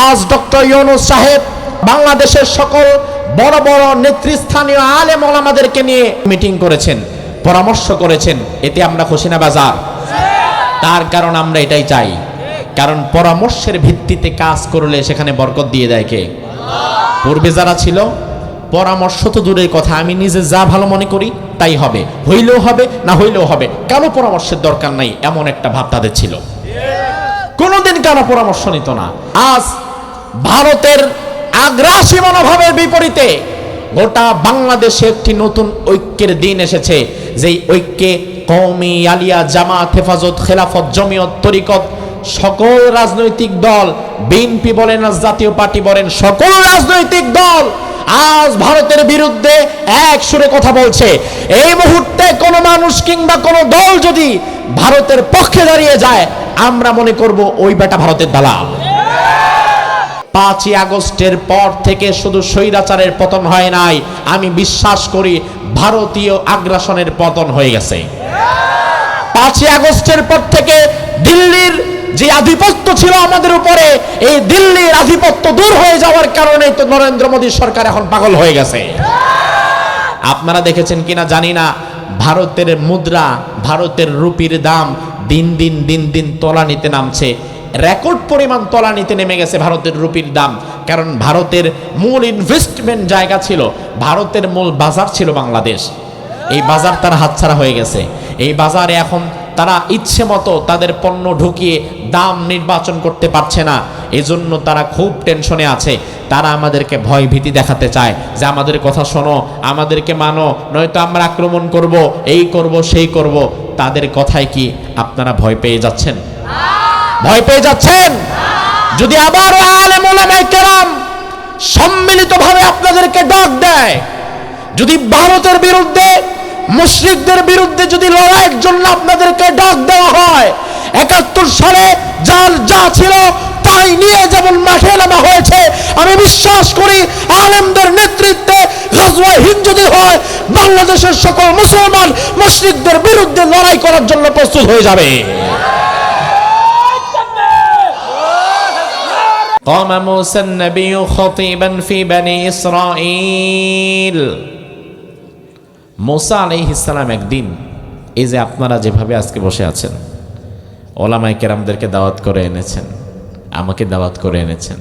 আজ ডক্টর ইউনূস সাহেব বাংলাদেশের সকল বড় বড় নেতৃস্থানীয় আলেম ওলামাদেরকে নিয়ে মিটিং করেছেন, পরামর্শ করেছেন। এতে আমরা খুশি না বাজার? তার কারণ আমরা এটাই চাই, কারণ পরামর্শের ভিত্তিতে কাজ করলে সেখানে বরকত দিয়ে দেয় কে? পূর্বে যারা ছিল, পরামর্শ তো দূরের কথা, আমি নিজে যা ভালো মনে করি তাই হবে, হইলেও হবে না হইলেও হবে, কারো পরামর্শের দরকার নাই, এমন একটা ভাব তাদের ছিল। কোনোদিন কারো পরামর্শ নিত না। আজ ভারতের আগ্রাসী মনোভাবের বিপরীতে গোটা বাংলাদেশে একটি নতুন ঐক্যের দিন এসেছে, যেই ঐক্যে কওমি, আলিয়া, জামাত, হেফাজত, খেলাফত, জমিয়ত, তরিকত, সকল রাজনৈতিক দল, বিএনপি বলেন আর জাতীয় পার্টি বলেন, সকল রাজনৈতিক দল আজ ভারতের বিরুদ্ধে এক সুরে কথা বলছে। এই মুহূর্তে কোনো মানুষ কিংবা কোনো দল যদি ভারতের পক্ষে দাঁড়িয়ে যায়, আমরা মনে করব ওই বেটা ভারতের দালাল। 5ই আগস্টের পর থেকে শুধু স্বৈরাচারের পতন হয় নাই, আমি বিশ্বাস করি ভারতীয় আগ্রাসনের পতন হয়ে গেছে। 5ই আগস্টের পর থেকে দিল্লির যে আধিপত্য ছিল আমাদের উপরে, এই দিল্লির আধিপত্য দূর হয়ে যাওয়ার কারণে তো নরেন্দ্র মোদী সরকার এখন পাগল হয়ে গেছে। আপনারা দেখেছেন কিনা জানি না, ভারতের মুদ্রা, ভারতের রুপির দাম দিন দিন তলানিতে নামছে। রেকর্ড পরিমাণ তলানিতে নেমে গেছে ভারতের রুপির দাম। কারণ ভারতের মূল ইনভেস্টমেন্ট জায়গা ছিল, ভারতের মূল বাজার ছিল বাংলাদেশ। এই বাজার তার হাতছাড়া হয়ে গেছে। এই বাজারে এখন তারা ইচ্ছে মতো তাদের পণ্য ঢুকিয়ে দাম নির্বাচন করতে পারছে না। এজন্য তারা খুব টেনশনে আছে। তারা আমাদেরকে ভয় ভীতি দেখাতে চায় যে আমাদের কথা শোনো, আমাদেরকে মানো, নয়তো আমরা আক্রমণ করব, এই করব সেই করব। তাদের কথায় কি আপনারা ভয় পেয়ে যাচ্ছেন? ভয় পেয়ে যাচ্ছেন? যদি আবার আলেম ওলামায়ে কেরাম সম্মিলিতভাবে আপনাদেরকে ডাক দেয়, যদি ভারতের বিরুদ্ধে, মুশরিকদের বিরুদ্ধে যদি লড়াইয়ের জন্য আপনাদেরকে ডাক দেওয়া হয়, 71 সালে যা ছিল তাই নিয়ে যেমন মাঠে নামা হয়েছে, আমি বিশ্বাস করি আলেমদের নেতৃত্বে গাজওয়া হিন্দ যদি হয়, বাংলাদেশের সকল মুসলমান মুশরিকদের বিরুদ্ধে লড়াই করার জন্য প্রস্তুত হয়ে যাবে। قام موسى النبي خطيبا في بني إسرائيل। মুসা আলাইহিস সালাম একদিন, এই যে আপনারা যেভাবে আজকে বসে আছেন, ওলামায়ে কেরামদেরকে দাওয়াত করে এনেছেন, আমাকে দাওয়াত করে এনেছেন।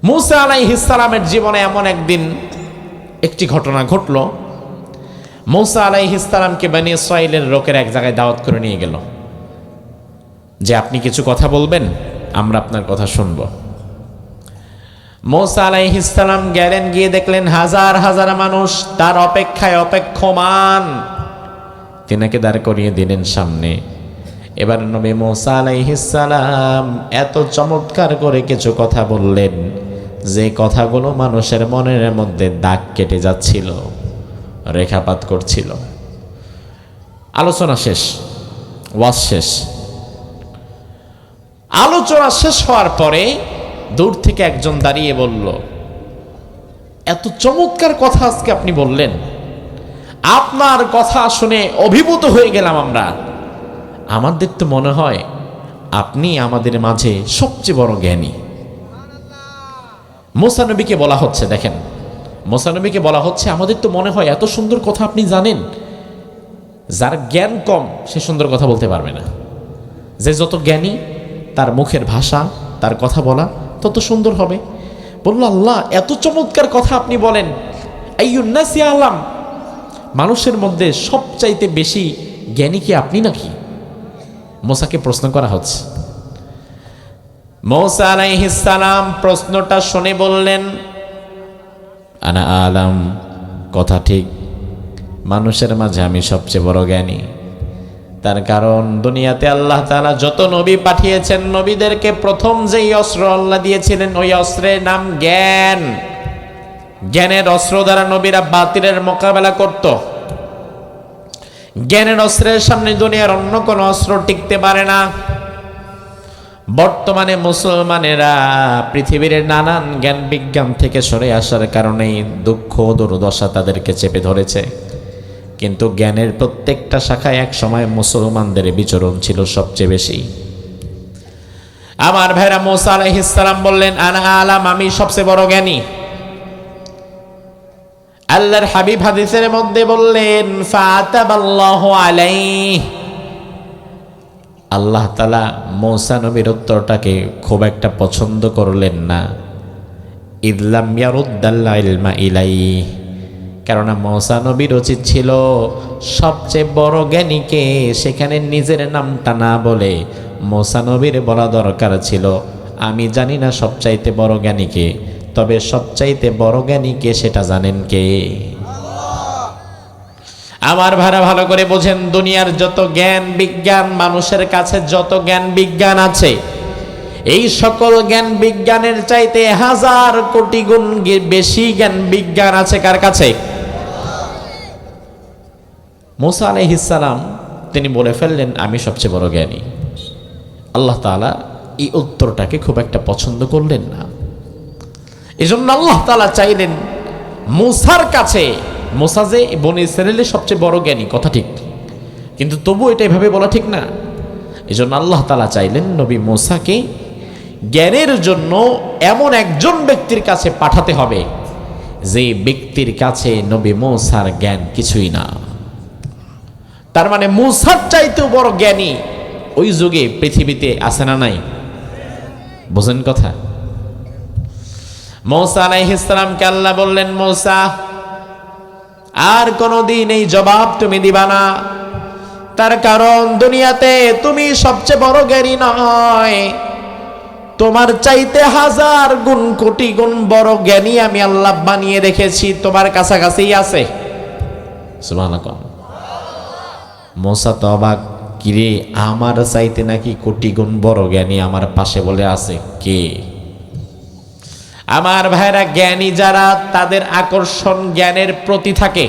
মুসা আলাইহিস সালামের জীবনে এমন একদিন একটি ঘটনা ঘটলো। মুসা আলাইহিস সালামকে বনি ইসরাইলের লোকের এক জায়গায় দাওয়াত করে নিয়ে গেল যে আপনি কিছু কথা বলবেন, আমরা আপনার কথা শুনবো। মুসা আলাইহিস সালাম গেলেন, গিয়ে দেখলেন হাজার হাজার মানুষ তার অপেক্ষায় অপেক্ষমান। তিনাকে দাঁড় করিয়ে দিলেন সামনে। এবার নবী মুসা আলাইহিস সালাম এত চমৎকার করে কিছু কথা বললেন যে কথাগুলো মানুষের মনের মধ্যে দাগ কেটে যাচ্ছিল, রেখাপাত করছিল। আলোচনা শেষ, ওয়াজ শেষ। আলোচনা শেষ হওয়ার পরে দূর থেকে একজন দাঁড়িয়ে বলল, এত চমৎকার কথা আজকে আপনি বললেন, আপনার কথা শুনে অভিভূত হয়ে গেলাম আমরা। আমাদের তো মনে হয় আপনি আমাদের মাঝে সবচেয়ে বড় জ্ঞানী। মুসা নবীকে বলা হচ্ছে, দেখেন, মুসা নবীকে বলা হচ্ছে আমাদের তো মনে হয় এত সুন্দর কথা আপনি জানেন। যার জ্ঞান কম সে সুন্দর কথা বলতে পারবে না। যে যত জ্ঞানী, তার মুখের ভাষা, তার কথা বলা তত সুন্দর হবে। বলল, আল্লাহ এত চমৎকার কথা আপনি বলেন, আইয়ুন নাসি আলাম, মানুষের মধ্যে সবচাইতে বেশি জ্ঞানী কি আপনি নাকি? মুসাকে প্রশ্ন করা হচ্ছে। মুসা আলাইহিস সালাম প্রশ্নটা শুনে বললেন, আনা আলাম, কথা ঠিক, মানুষের মাঝে আমি সবচেয়ে বড় জ্ঞানী। তার কারণ দুনিয়াতে আল্লাহ তাআলা যত নবী পাঠিয়েছেন, নবীদেরকে প্রথম যেই অস্ত্র আল্লাহ দিয়েছিলেন ওই অস্ত্রের নাম জ্ঞান। জ্ঞানের অস্ত্র দ্বারা নবীরা বাতিলের মোকাবেলা করত। জ্ঞানের অস্ত্রের সামনে দুনিয়ার অন্য কোনো অস্ত্র টিকতে পারে না। বর্তমানে মুসলমানেরা পৃথিবীর নানান জ্ঞান বিজ্ঞান থেকে সরে আসার কারণেই দুঃখ দুর্দশা তাদেরকে চেপে ধরেছে। কিন্তু জ্ঞানের প্রত্যেকটা শাখায় এক সময় মুসলমানদের বিচরণ ছিল সবচেয়ে বেশি। আমার ভাইরা মুসা আলাইহিস সালাম বললেন আনা আলাম, আমি সবচেয়ে বড় জ্ঞানী। আল্লাহর হাবিব হাদিসের মধ্যে বললেন ফাতাবাল্লাহু আলাইহি, আল্লাহ তাআলা মুসা নবীর উত্তরটাকে খুব একটা পছন্দ করলেন না। ইদলাম ইয়ারুদ্দাল ইলমা ইলাইহি, কারণ মুসা নবীর উচিত ছিল সবচেয়ে বড় জ্ঞানীকে সেখানে নিজের নামটা না বলে মুসা নবীর বলা দরকার ছিল আমি জানি না সবচাইতে বড় জ্ঞানীকে, তবে সবচাইতে বড় জ্ঞানীকে সেটা জানেন কে? আমার ভাড়া ভালো করে বোঝেন, দুনিয়ার যত জ্ঞান বিজ্ঞান, মানুষের কাছে যত জ্ঞান বিজ্ঞান আছে, এই সকল জ্ঞান বিজ্ঞানের চাইতে হাজার কোটি গুণ বেশি জ্ঞান বিজ্ঞান আছে কার কাছে? মুসা আলাইহিস সালাম তিনি বলে ফেললেন আমি সবচেয়ে বড় জ্ঞানী। আল্লাহ তাআলা এই উত্তরটাকে খুব একটা পছন্দ করলেন না। এজন্য আল্লাহ তাআলা চাইলেন মুসার কাছে, মুসা যে বনি ইসরাইলের সবচেয়ে বড় জ্ঞানী কথা ঠিক, কিন্তু তবু এটা এভাবে বলা ঠিক না। এজন্য আল্লাহ তাআলা চাইলেন নবী মুসাকে জ্ঞানের জন্য এমন একজন ব্যক্তির কাছে পাঠাতে হবে যে ব্যক্তির কাছে নবী মুসার জ্ঞান কিছুই না। তার মানে মুসার চাইতেও বড় জ্ঞানী ওই যুগে পৃথিবীতে আছে না নাই? বোঝেন কথা? মুসা আলাইহিস সালামকে আল্লাহ বললেন মুসা আর কোনদিন এই জবাব তুমি দিবা না, তার কারণ দুনিয়াতে তুমি সবচেয়ে বড় জ্ঞানী নয়, তোমার চাইতে হাজার গুণ কোটি গুণ বড় জ্ঞানী আমি আল্লাহ বানিয়ে রেখেছি, তোমার কাছাকাছিই আছে। সুবহানাল্লাহ। মুসা তো অবাক, কিরে আমার চাইতে নাকি কোটি গুণ বড় জ্ঞানী আমার পাশে বলে আছে কে? আমার ভাইরা জ্ঞানী যারা তাদের আকর্ষণ জ্ঞানের প্রতি থাকে,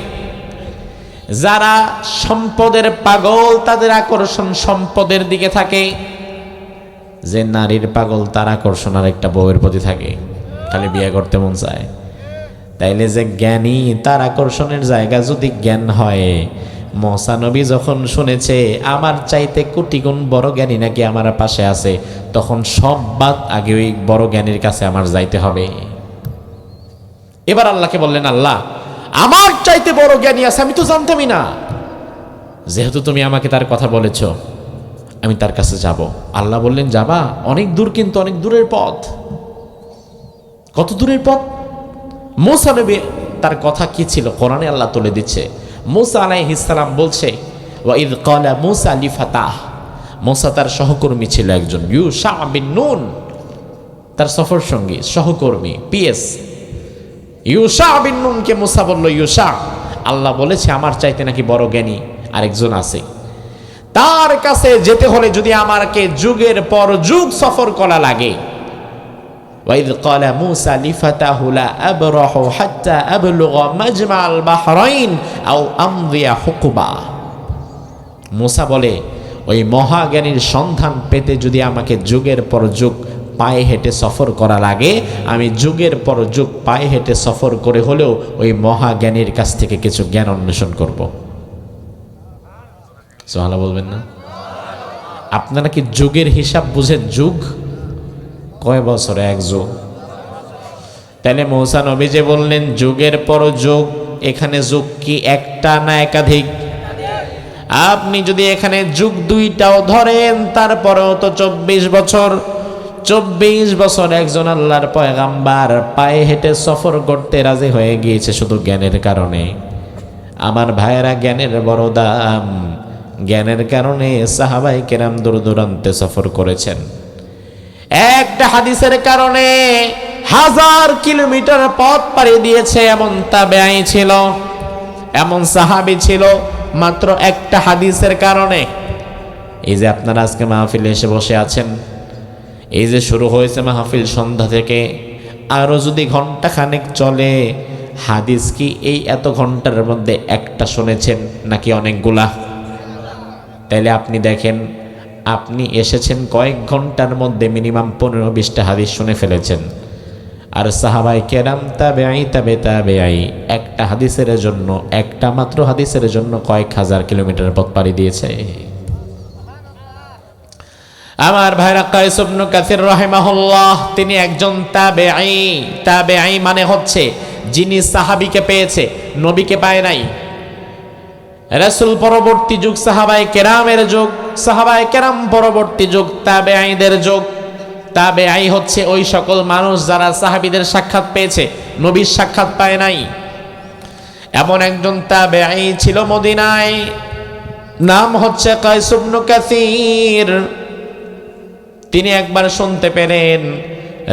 যারা সম্পদের পাগল তাদের আকর্ষণ সম্পদের দিকে থাকে, যে নারীর পাগল তার আকর্ষণ আর একটা বউয়ের প্রতি থাকে, খালি বিয়ে করতে মন চায়। তাইলে যে জ্ঞানী তার আকর্ষণের জায়গা যদি জ্ঞান হয়, মুসা নবী যখন শুনেছে আমার চাইতে কোটি গুণ বড় জ্ঞানী নাকি আমার পাশে আছে, তখন সব বাদ আগে ওই বড় জ্ঞানীর কাছে আমার যাইতে হবে। এবার আল্লাহকে বললেন আল্লাহ আমার চাইতে বড় জ্ঞানী আছে, আমি তো জানতামই না, যেহেতু তুমি আমাকে তার কথা বলেছ আমি তার কাছে যাব। আল্লাহ বললেন যাবা? অনেক দূর, কিন্তু অনেক দূরের পথ। কত দূরের পথ? মুসা নবী তার কথা কি ছিল কোরআনে আল্লাহ তুলে দিচ্ছে। মুসা আলাইহিস সালাম বলছে ওয়াইদ ক্বালা মুসা লিফাতাহ, মুসা তার সহকর্মী ছিল একজন, ইউশা বিন নুন, তার সফর সঙ্গী সহকর্মী পিএস ইউশা বিন নুনকে মুসা বলল ইউশা, আল্লাহ বলেছে আমার চাইতে নাকি বড় জ্ঞানী আরেকজন আছে, তার কাছে যেতে হলে যদি আমাকে যুগের পর যুগ সফর করা লাগে। ওয়াইদ ক্বালা মুসা লিফাতাহু লা আবরাহু হাত্তা আবলুগা মাজমাআল বাহরাইন আও আমদিয়া হুকুবা, মুসা বলে ওই মহাজ্ঞানীর সন্ধান পেতে যদি আমাকে যুগের পর যুগ পায়ে হেঁটে সফর করা লাগে, আমি যুগের পর যুগ পায়ে হেঁটে সফর করে হলেও ওই মহাজ্ঞানীর কাছ থেকে কিছু জ্ঞান অন্বেষণ করব। সুবহানাল্লাহ বলবেন না? আপনারা কি যুগের হিসাব বুঝেন? যুগ কয় বছরে এক যুগ? তাহলে মুসা নবী যে বললেন যুগের পর যুগ, এখানে যুগ কি একটা না একাধিক? আপনি যদি এখানে যুগ দুইটাও ধরেন তারপরেও তো 24 বছর। 24 বছর একজন আল্লাহর পয়গাম্বার পায়ে হেঁটে সফর করতে রাজি হয়ে গিয়েছে শুধু জ্ঞানের কারণে। আমার ভাইয়েরা জ্ঞানের বড় দাম, জ্ঞানের কারণে সাহাবায়ে কেরাম দূর দূরান্তে সফর করেছেন। একটা হাদিসের কারণে 1000 কিলোমিটার পথ পাড়ি দিয়েছে এমন তাবেঈ ছিল, এমন সাহাবী ছিল মাত্র একটা হাদিসের কারণে। এই যে আপনারা আজকে মাহফিলে এসে বসে আছেন, এই যে শুরু হয়েছে মাহফিল সন্ধ্যা থেকে, আরো যদি ঘন্টা খানেক চলে, হাদিস কি এই এত ঘন্টার মধ্যে একটা শুনেছেন নাকি অনেকগুলা? তাইলে আপনি দেখেন আপনি এসেছেন কয়েক ঘন্টার মধ্যে মিনিমাম 15-20টা হাদিস শুনে ফেলেছেন, আর সাহাবায়ে কেরাম তাবেঈ একটা হাদিসের জন্য, একটা মাত্র হাদিসের জন্য কয়েক হাজার কিলোমিটার পথ পাড়ি দিয়েছে। আমার ভাইরা, কায়েস ইবনে কাসির রাহিমাহুল্লাহ তিনি একজন তাবেঈ। তাবেঈ মানে হচ্ছে যিনি সাহাবীকে পেয়েছে, নবীকে পায় নাই। রাসূল পরবর্তী যুগ সাহাবায়ে কেরামের যুগ, সাহাবায়ে কেরাম পরবর্তী যুগ তাবেঈদের যুগ। তাবেঈ হচ্ছে ওই সকল মানুষ যারা সাহাবীদের সাক্ষাৎ পেয়েছে, নবীর সাক্ষাৎ পায় নাই। এমন একজন তাবেঈ ছিল মদিনায়, নাম হচ্ছে কায়েস ইবনে কাসির। তিনি একবার শুনতে পেলেন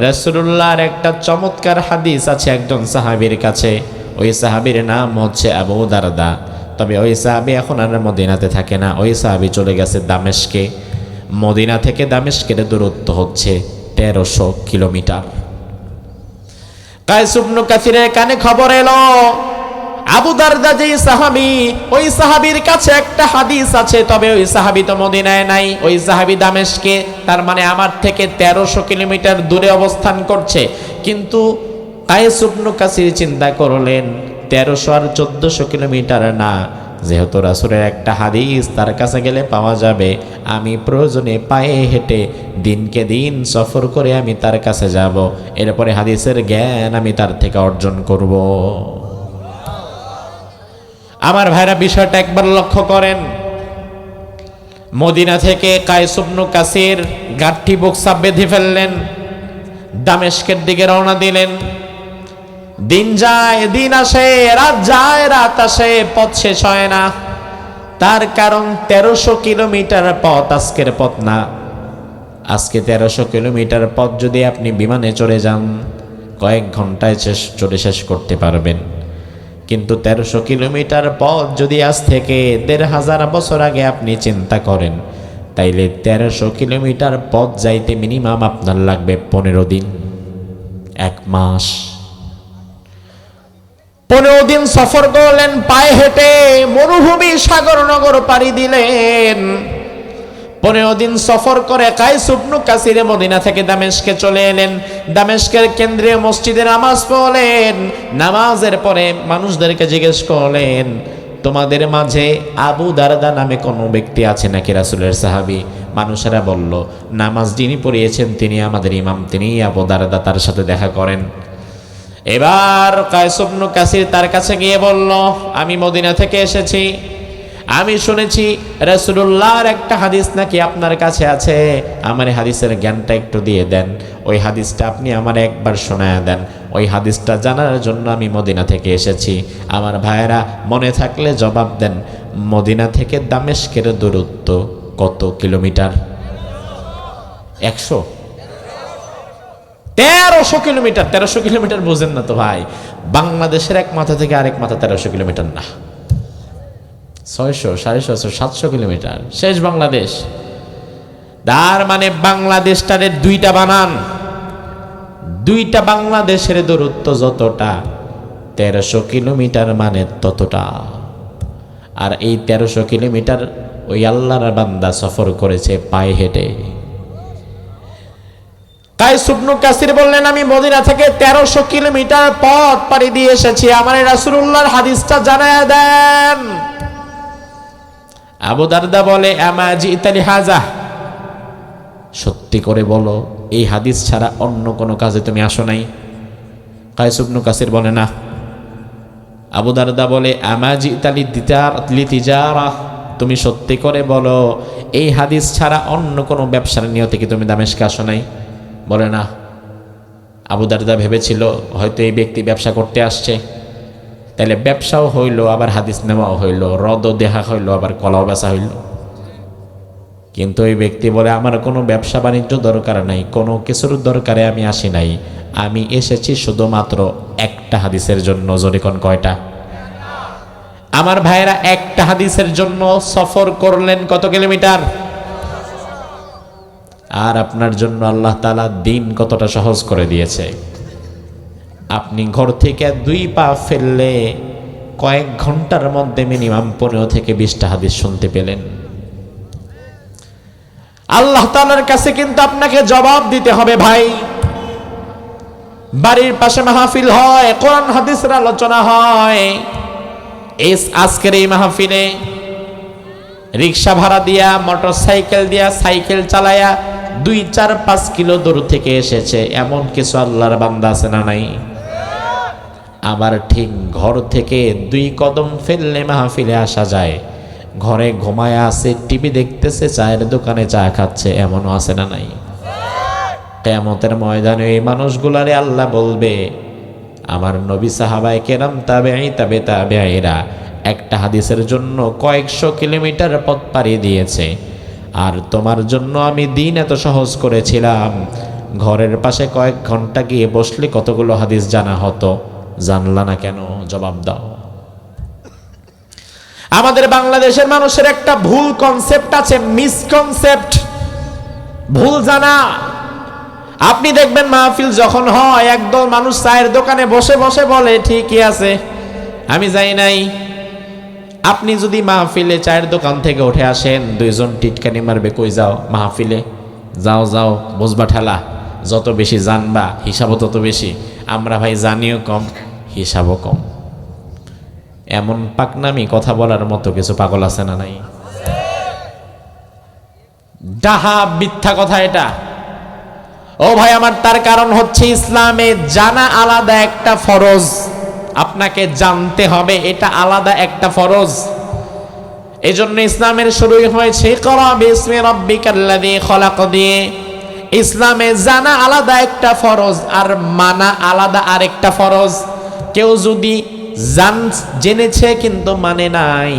রাসূলুল্লাহর একটা চমৎকার হাদিস আছে একজন সাহাবীর কাছে। ওই সাহাবীর নাম হচ্ছে আবু দারদা। তবে ওই সাহাবী এখন আর মদিনাতে থাকে না, ওই সাহাবী চলে গেছে দামেস্কে। মদিনা থেকে দামেস্কের দূরত্ব হচ্ছে 1300 কিলোমিটার। কায়েস ইবনে কাসিরের কানে খবর এলো আবু দারদা যে সাহাবী, ওই সাহাবীর কাছে একটা হাদিস আছে, তবে ওই সাহাবী তো মদিনায় নাই, ওই সাহাবী দামেস্কে। তার মানে আমার থেকে 1300 কিলোমিটার দূরে অবস্থান করছে। কিন্তু কায়েস ইবনে কাসির চিন্তা করলেন 1300 আর 1400 কিলোমিটার না, যেহেতু রাসূলের একটা হাদিস তার কাছে গেলে পাওয়া যাবে, আমি প্রয়োজনে পায়ে হেঁটে দিনকে দিন সফর করে আমি তার কাছে যাব, এরপরে হাদিসের জ্ঞান আমি তার থেকে অর্জন করব। আমার ভাইরা, বিষয়টা একবার লক্ষ্য করেন। মদিনা থেকে কায়েস ইবনে কাসির গাঠি বক্সা বেঁধে ফেললেন, দামেস্কের দিকে রওনা দিলেন। দিন যায় দিন আসে, রাত যায় রাত আসে, পথ শেষ হয় না। তার কারণ 1300 কিলোমিটার পথ আজকের পথ না। আজকে 1300 কিলোমিটার পথ যদি আপনি বিমানে চড়ে যান কয়েক ঘন্টায় চড়ে শেষ করতে পারবেন। কিন্তু 1300 কিলোমিটার পথ যদি আজ থেকে 1500 বছর আগে আপনি চিন্তা করেন, তাইলে 1300 কিলোমিটার পথ যাইতে মিনিমাম আপনার লাগবে 15 দিন, 1 মাস। 15 দিন সফর করলেন পায়ে হেঁটে, মরুভূমি সাগর নগর পাড়ি দিলেন। 15 দিন সফর করে কায়েস ইবনে কাসির মদিনা থেকে দামেস্কে চলে এলেন। দামেস্কের কেন্দ্রীয় মসজিদে নামাজ পড়লেন। নামাজের পরে মানুষদেরকে জিজ্ঞেস করলেন, তোমাদের মাঝে আবু দারদা নামে কোনো ব্যক্তি আছে নাকি রাসূলের সাহাবী? মানুষেরা বলল, নামাজ যিনি পড়িয়েছেন তিনি আমাদের ইমাম, তিনি আবু দারদা, তার সাথে দেখা করেন। এবার কায়েস ইবনে কাসির তার কাছে গিয়ে বলল, আমি মদিনা থেকে এসেছি, আমি শুনেছি রাসূলুল্লাহর একটা হাদিস নাকি আপনার কাছে আছে, আমার হাদিসের জ্ঞানটা একটু দিয়ে দেন। ওই হাদিসটা আপনি আমার একবার শোনায়া দেন, ওই হাদিসটা জানার জন্য আমি মদিনা থেকে এসেছি। আমার ভাইয়েরা, মনে থাকলে জবাব দেন, মদিনা থেকে দামেস্কের দূরত্ব কত কিলোমিটার? 1300 কিলোমিটার। 1300 কিলোমিটার বুঝেন না তো ভাই? বাংলাদেশের এক মাথা থেকে আরেক মাথা 1300 কিলোমিটার না, 600, 650, 700 কিলোমিটার শেষ বাংলাদেশ। তার মানে বাংলাদেশটারে দুইটা বানান, দুইটা বাংলাদেশের দূরত্ব যতটা, 1300 কিলোমিটার মানে ততটা। আর এই 1300 কিলোমিটার ওই আল্লাহর বান্দা সফর করেছে পায়ে হেঁটে। কায়েস ইবনে কাসির বললেন, আমি মদিনা থেকে 1300 কিলোমিটার পথ পাড়ি দিয়ে এসেছি, আমার রাসূলুল্লাহর হাদিসটা জানায়া দেন। আবু দারদা বলে, আমা জিতা লিহাজা, সত্যি করে বলো এই হাদিস ছাড়া অন্য কোনো কাজে তুমি আসো নাই? কায়েস ইবনে কাসির বলে, না। আবু দারদা বলে, আমা জিতা লিতিজারা, তুমি সত্যি করে বলো এই হাদিস ছাড়া অন্য কোনো ব্যবসার নিয়তে কি তুমি দামেস্কে আসো নাই? বলে, না। আবু দারদা ভেবেছিল হয়তো এই ব্যক্তি ব্যবসা করতে আসছে, তাহলে ব্যবসাও হইল, আবার হাদিস নেওয়াও হইল, রদও দেখা হইল, আবার কলাও বেচা হইল। কিন্তু এই ব্যক্তি বলে, আমার কোনো ব্যবসা বাণিজ্য দরকার নাই, কোনো কিছুর দরকারে আমি আসি নাই, আমি এসেছি শুধুমাত্র একটা হাদিসের জন্য। জোরে কোন কয়টা? আমার ভাইয়েরা, একটা হাদিসের জন্য সফর করলেন কত কিলোমিটার? আর আপনার জন্য আল্লাহ তাআলা দিন কতটা সহজ করে দিয়েছে। আপনি ঘর থেকে 2 পা ফেললে কয়েক ঘন্টার মধ্যে মিনিমাম 15 থেকে 20টা হাদিস শুনতে পেলেন। আল্লাহ তাআলার কাছে কিন্তু আপনাকে জবাব দিতে হবে ভাই। বাড়ির পাশে মাহফিল হয়, কোরআন হাদিসের আলোচনা হয়, আজকের এই মাহফিলে রিক্সা ভাড়া দিয়া, মোটরসাইকেল দিয়া, সাইকেল চালায়া 2-4-5 কিলো দূর থেকে এসেছে, এমন কিছু আল্লাহর বান্দা আছে না নাই? আবার ঠিক ঘর থেকে 2 কদম ফেললে মাহফিলে আসা যায়, ঘরে ঘুমায় আছে, টিভি দেখতেছে, চায়ের দোকানে চা খাচ্ছে, এমনও আছে না নাই? কিয়ামতের ময়দানে এই মানুষগুলারে আল্লাহ বলবে, আমার নবী সাহাবায়ে কেরাম তাবেঈ তাবে তাবেঈরা একটা হাদিসের জন্য কয়েকশো কিলোমিটার পথ পাড়ি দিয়েছে, আর তোমার জন্য আমি দিন এত সহজ করেছিলাম, ঘরের পাশে কয়েক ঘন্টা গিয়ে বসলে কতগুলো হাদিস জানা হতো, জানলা না কেন? জবাব দাও। আমাদের বাংলাদেশের মানুষের একটা ভুল কনসেপ্ট আছে, মিসকনসেপ্ট, ভুল জানা। আপনি দেখবেন মাহফিল যখন হয়, একদল মানুষ চায়ের দোকানে বসে বসে বলে ঠিকই আছে, আমি যাই নাই। আপনি যদি মাহফিলে চায়ের দোকান থেকে উঠে আসেন, 2 জন টিটকানি মারবে, কই যাও? মাহফিলে। যাও যাও, বুঝবা ঠেলা, যত বেশি জানবা হিসাবও তত বেশি। আমরা ভাই জানিও কম, হিসাবও কম। এমন পাকনামি কথা বলার মতো কিছু পাগল আছে না নাই? ডাহা মিথ্যা কথা এটা। ও ভাই আমার, তার কারণ হচ্ছে ইসলামে জানা আলাদা একটা ফরজ, আপনাকে জানতে হবে, এটা আলাদা একটা ফরজ। এজন্য ইসলামের শুরুই হয়েছে ইকরা বিসমি রাব্বিকাল্লাযী খলাক দিয়ে। ইসলামে জানা আলাদা একটা ফরজ, আর মানা আলাদা আরেকটা ফরজ। কেউ যদি জেনেছে কিন্তু মানে নাই,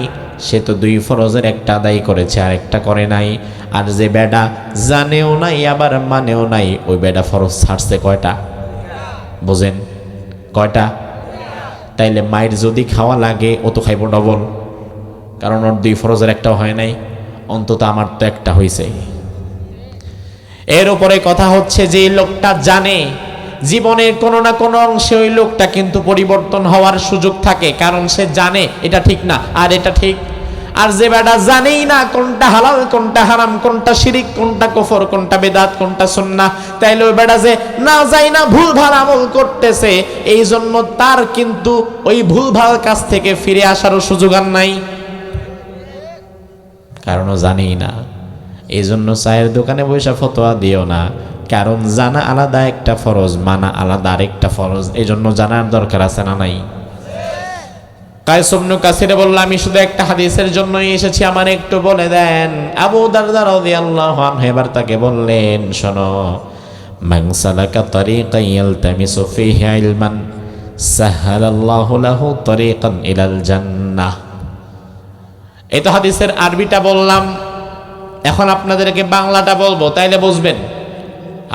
সে তো 2 ফরজের একটা আদায় করেছে, আর একটা করে নাই। আর যে বেডা জানেও নাই আবার মানেও নাই, ওই বেডা ফরজ ছাড়ছে কয়টা? বোঝেন কয়টা? তাইলে মায়ের যদি খাওয়া লাগে, ও তো খাইব ডবল, কারণ ওর 2 ফরজের একটাও হয় নাই, অন্তত আমার তো একটা হয়েছে। এর উপরে কথা হচ্ছে যে লোকটা জানে, জীবনের কোনো না কোনো অংশে ওই লোকটা কিন্তু পরিবর্তন হওয়ার সুযোগ থাকে, কারণ সে জানে এটা ঠিক না আর এটা ঠিক। আর যে বেটা জানেই না কোনটা হালাল কোনটা হারাম, কোনটা শিরিক কোনটা কুফর, কোনটা বেদাত কোনটা সুন্নাহ, তাইলে ওই বেটা যে না যায় না ভুলভাল আমল করতেছে, এই জন্য তার কিন্তু ওই ভুলভাল কাজ থেকে ফিরে আসারও সুযোগ আর নাই, কারণ ও জানেই না। এই জন্য চায়ের দোকানে বসে ফতোয়া দিও না, কারণ জানা আলাদা একটা ফরজ, মানা আলাদা আরেকটা ফরজ। এই জন্য জানার দরকার আছে না নাই? কায়েস ইবনে কাসির বলল, আমি শুধু একটা হাদিসের জন্যই এসেছি, আমার একটু বলে দেন। আবু দারদা রাদিয়াল্লাহু আনহু এবার তাকে বললেন, শোনো, মান সালাকা তারিকান ইয়ালতামিসু ফীহি ইলমান সাহালাল্লাহু লাহু তারিকান ইলাল জান্নাহ। এই তো হাদিসের আরবিটা বললাম, এখন আপনাদেরকে বাংলাটা বলবো, তাইলে বুঝবেন।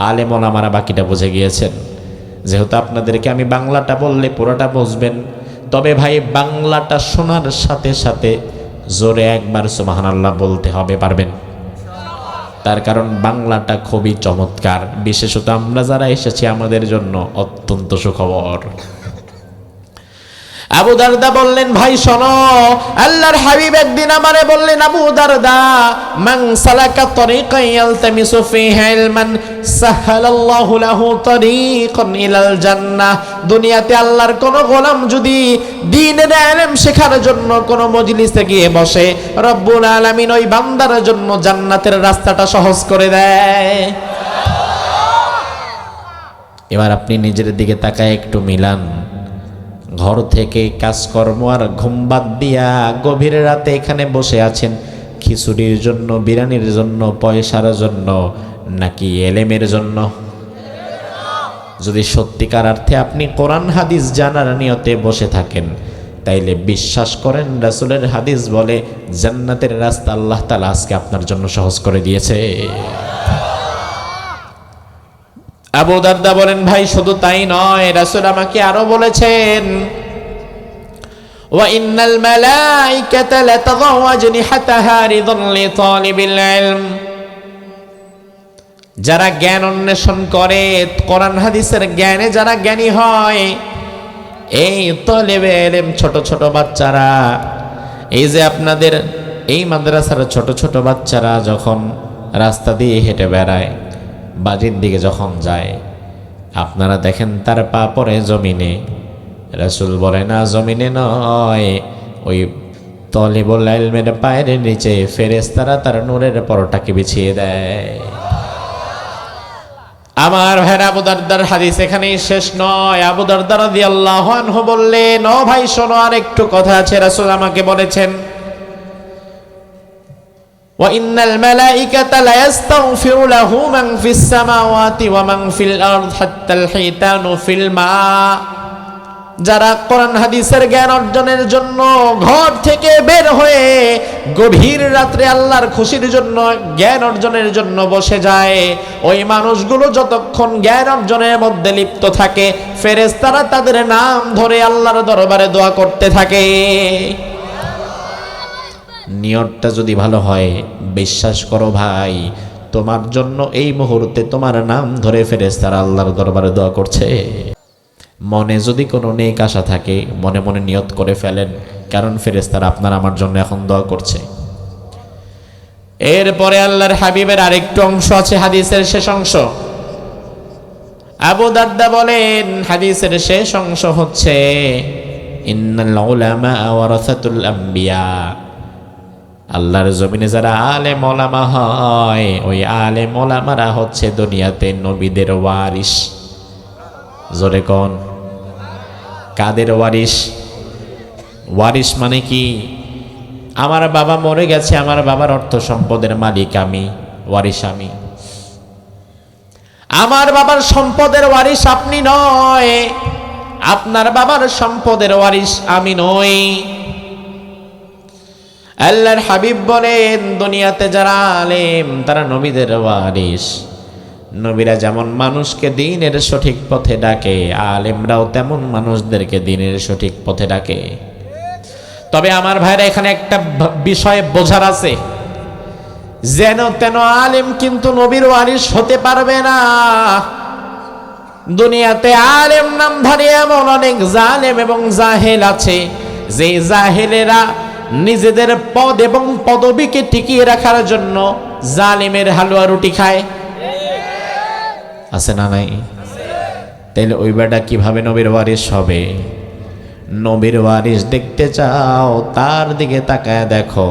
আলেম ওলামারা বাকিটা বুঝে গিয়েছেন, যেহেতু আপনাদেরকে আমি বাংলাটা বললে পুরোটা বুঝবেন। তবে ভাই বাংলাটা শোনার সাথে সাথে জোরে একবার সুবহানাল্লাহ বলতে হবে, পারবেন? তার কারণ বাংলাটা খুবই চমৎকার, বিশেষত আমরা যারা এসেছি আমাদের জন্য অত্যন্ত সুখবর। আবু দারদা বললেন, ভাই শোনো, আল্লাহর হাবিব একদিন আমারে বললেন, আবু দারদা, মান সালাকা তারিকান ইয়ালতামিসু ফীহি ইলমান সাহালাল্লাহু লাহু তারিকান ইলাল জান্নাহ। দুনিয়াতে আল্লাহর কোন গোলাম যদি দ্বীনের ইলম শেখার জন্য কোন মজলিসে গিয়ে বসে, রব্বুল আলামিন ওই বান্দার জন্য জান্নাতের রাস্তাটা সহজ করে দেয়। এবার আপনি নিজের দিকে তাকায় একটু মিলান। ঘর থেকে কাজকর্ম আর ঘুম বাদ দিয়া গভীর রাতে এখানে বসে আছেন, খিচুড়ির জন্য, বিরিয়ানির জন্য, পয়সার জন্য, নাকি এলেমের জন্য? যদি সত্যিকার অর্থে আপনি কোরআন হাদিস জানার নিয়তে বসে থাকেন, তাইলে বিশ্বাস করেন রাসূলের হাদিস বলে জান্নাতের রাস্তা আল্লাহ তাআলা আজকে আপনার জন্য সহজ করে দিয়েছে। আবু দারদা বলেন, ভাই শুধু তাই নয়, রাসূল আমাকে আরো বলেছেন, ওয়া ইন্নাল মালাইকাতা লাতাযাউ আজনিহাতাহা রিদান লিতালিবিল ইলম। যারা জ্ঞান অন্বেষণ করে, কোরআন হাদিসের জ্ঞানে যারা জ্ঞানী হয়, এই তালিবে ইলম ছোট ছোট বাচ্চারা, এই যে আপনাদের এই মাদ্রাসার ছোট ছোট বাচ্চারা যখন রাস্তা দিয়ে হেঁটে বেড়ায়, বাড়ির দিকে যখন যায়, আপনারা দেখেন তার পা পড়ে জমিনে। রাসূল বলে না, জমিনে নয়, ওই তালিবুল ইলমের পায়ের নিচে ফেরেশতারা তার নূরের পরটাকে বিছিয়ে দেয়। আমার ভাইরা, আবু দারদার হাদিস এখানেই শেষ নয়। আবু দারদা রাদিয়াল্লাহু আনহু বললেন, ও ভাই শোনো, আর একটু কথা আছে। রাসূল আমাকে বলেছেন, ওয়া ইন্নাল মালাইকাতা লা ইস্তাগফিরু লাহু মান ফিস সামাওয়াতি ওয়া মান ফিল আরদ হাত্তাল হিতানু ফিল মা। যারা কোরআন হাদিসের জ্ঞান অর্জনের জন্য ঘর থেকে বের হয়ে গভীর রাত্রে আল্লাহর খুশির জন্য জ্ঞান অর্জনের জন্য বসে যায়, ওই মানুষগুলো যতক্ষণ জ্ঞান অর্জনের মধ্যে লিপ্ত থাকে, ফেরেশতারা তাদের নাম ধরে আল্লাহর দরবারে দোয়া করতে থাকে। নিয়তটা যদি ভালো হয়, বিশ্বাস করো ভাই, তোমার জন্য এই মুহূর্তে তোমার নাম ধরে ফেরেশতারা আল্লাহর দরবারে দোয়া করছে। মনে যদি কোনো নেক আশা থাকে, মনে মনে নিয়ত করে ফেলেন, কারণ ফেরেশতারা আপনার আমার জন্য এখন দোয়া করছে। এরপরে আল্লাহর হাবিবের আরেকটু অংশ আছে, হাদিসের শেষ অংশ। আবু দারদা বলেন, হাদিসের শেষ অংশ হচ্ছে, ইন্নাল উলামা ওয়ারাসাতুল আম্বিয়া। আল্লাহর জমিনে যারা আলেম ওলামা হয়, ওই আলেম ওলামারা হচ্ছে দুনিয়াতে নবীদের ওয়ারিস। জোরে কোন? কাদের ওয়ারিস? ওয়ারিস মানে কি? আমার বাবা মরে গেছে, আমার বাবার অর্থ সম্পদের মালিক আমি, ওয়ারিস আমি। আমার বাবার সম্পদের ওয়ারিস আপনি নয়, আপনার বাবার সম্পদের ওয়ারিস আমি নই। আল্লাহর হাবিব বলেন, দুনিয়াতে যারা আলেম তারা নবীদের ওয়ারিস। নবীরা যেমন মানুষকে দ্বীনের সঠিক পথে ডাকে, আলেমরাও তেমন মানুষদেরকে দ্বীনের সঠিক পথে ডাকে। তবে আমার ভাইরা, এখানে একটা বিষয় বোঝার আছে, যেন তেন আলেম কিন্তু নবীর ওয়ারিস হতে পারবে না। দুনিয়াতে আলেম নামধারী এমন অনেক জালেম এবং জাহেল আছে, যে জাহেলেরা নিজেদের পদ এবং পদবীকে টিকিয়ে রাখার জন্য জালিমের হালুয়া রুটি খায়। আছে না নাই? তাইলে ওই বেটা কিভাবে নবীর ওয়ারিস হবে? নবীর ওয়ারিস দেখতে চাও, তার দিকে তাকায় দেখো,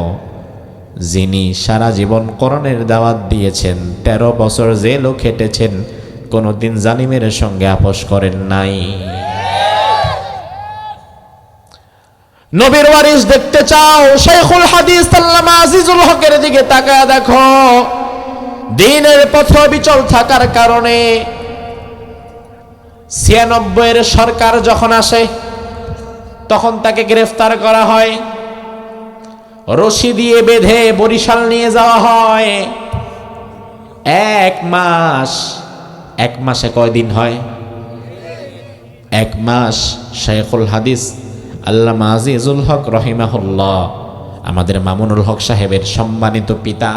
যিনি সারা জীবন কোরআনের দাওয়াত দিয়েছেন, 13 বছর জেলও খেটেছেন, কোনোদিন জালিমের সঙ্গে আপোষ করেন নাই। নবীর ওয়ারিস দেখতে চাও, শাইখুল হাদিস আল্লামা আজিজুল হকের দিকে তাকায় দেখো, দ্বীনের পথে অবিচল থাকার কারণে 96 এর সরকার যখন আসে, তখন তাকে গ্রেফতার করা হয়, রশি দিয়ে বেঁধে বরিশাল নিয়ে যাওয়া হয়। 1 মাস। 1 মাসে কয়দিন হয়? 1 মাস। শাইখুল হাদিস আল্লামা আজিজুল হক রহিমাহুল্লাহ, আমাদের মামুনুল হক সাহেবের সম্মানিত পিতা,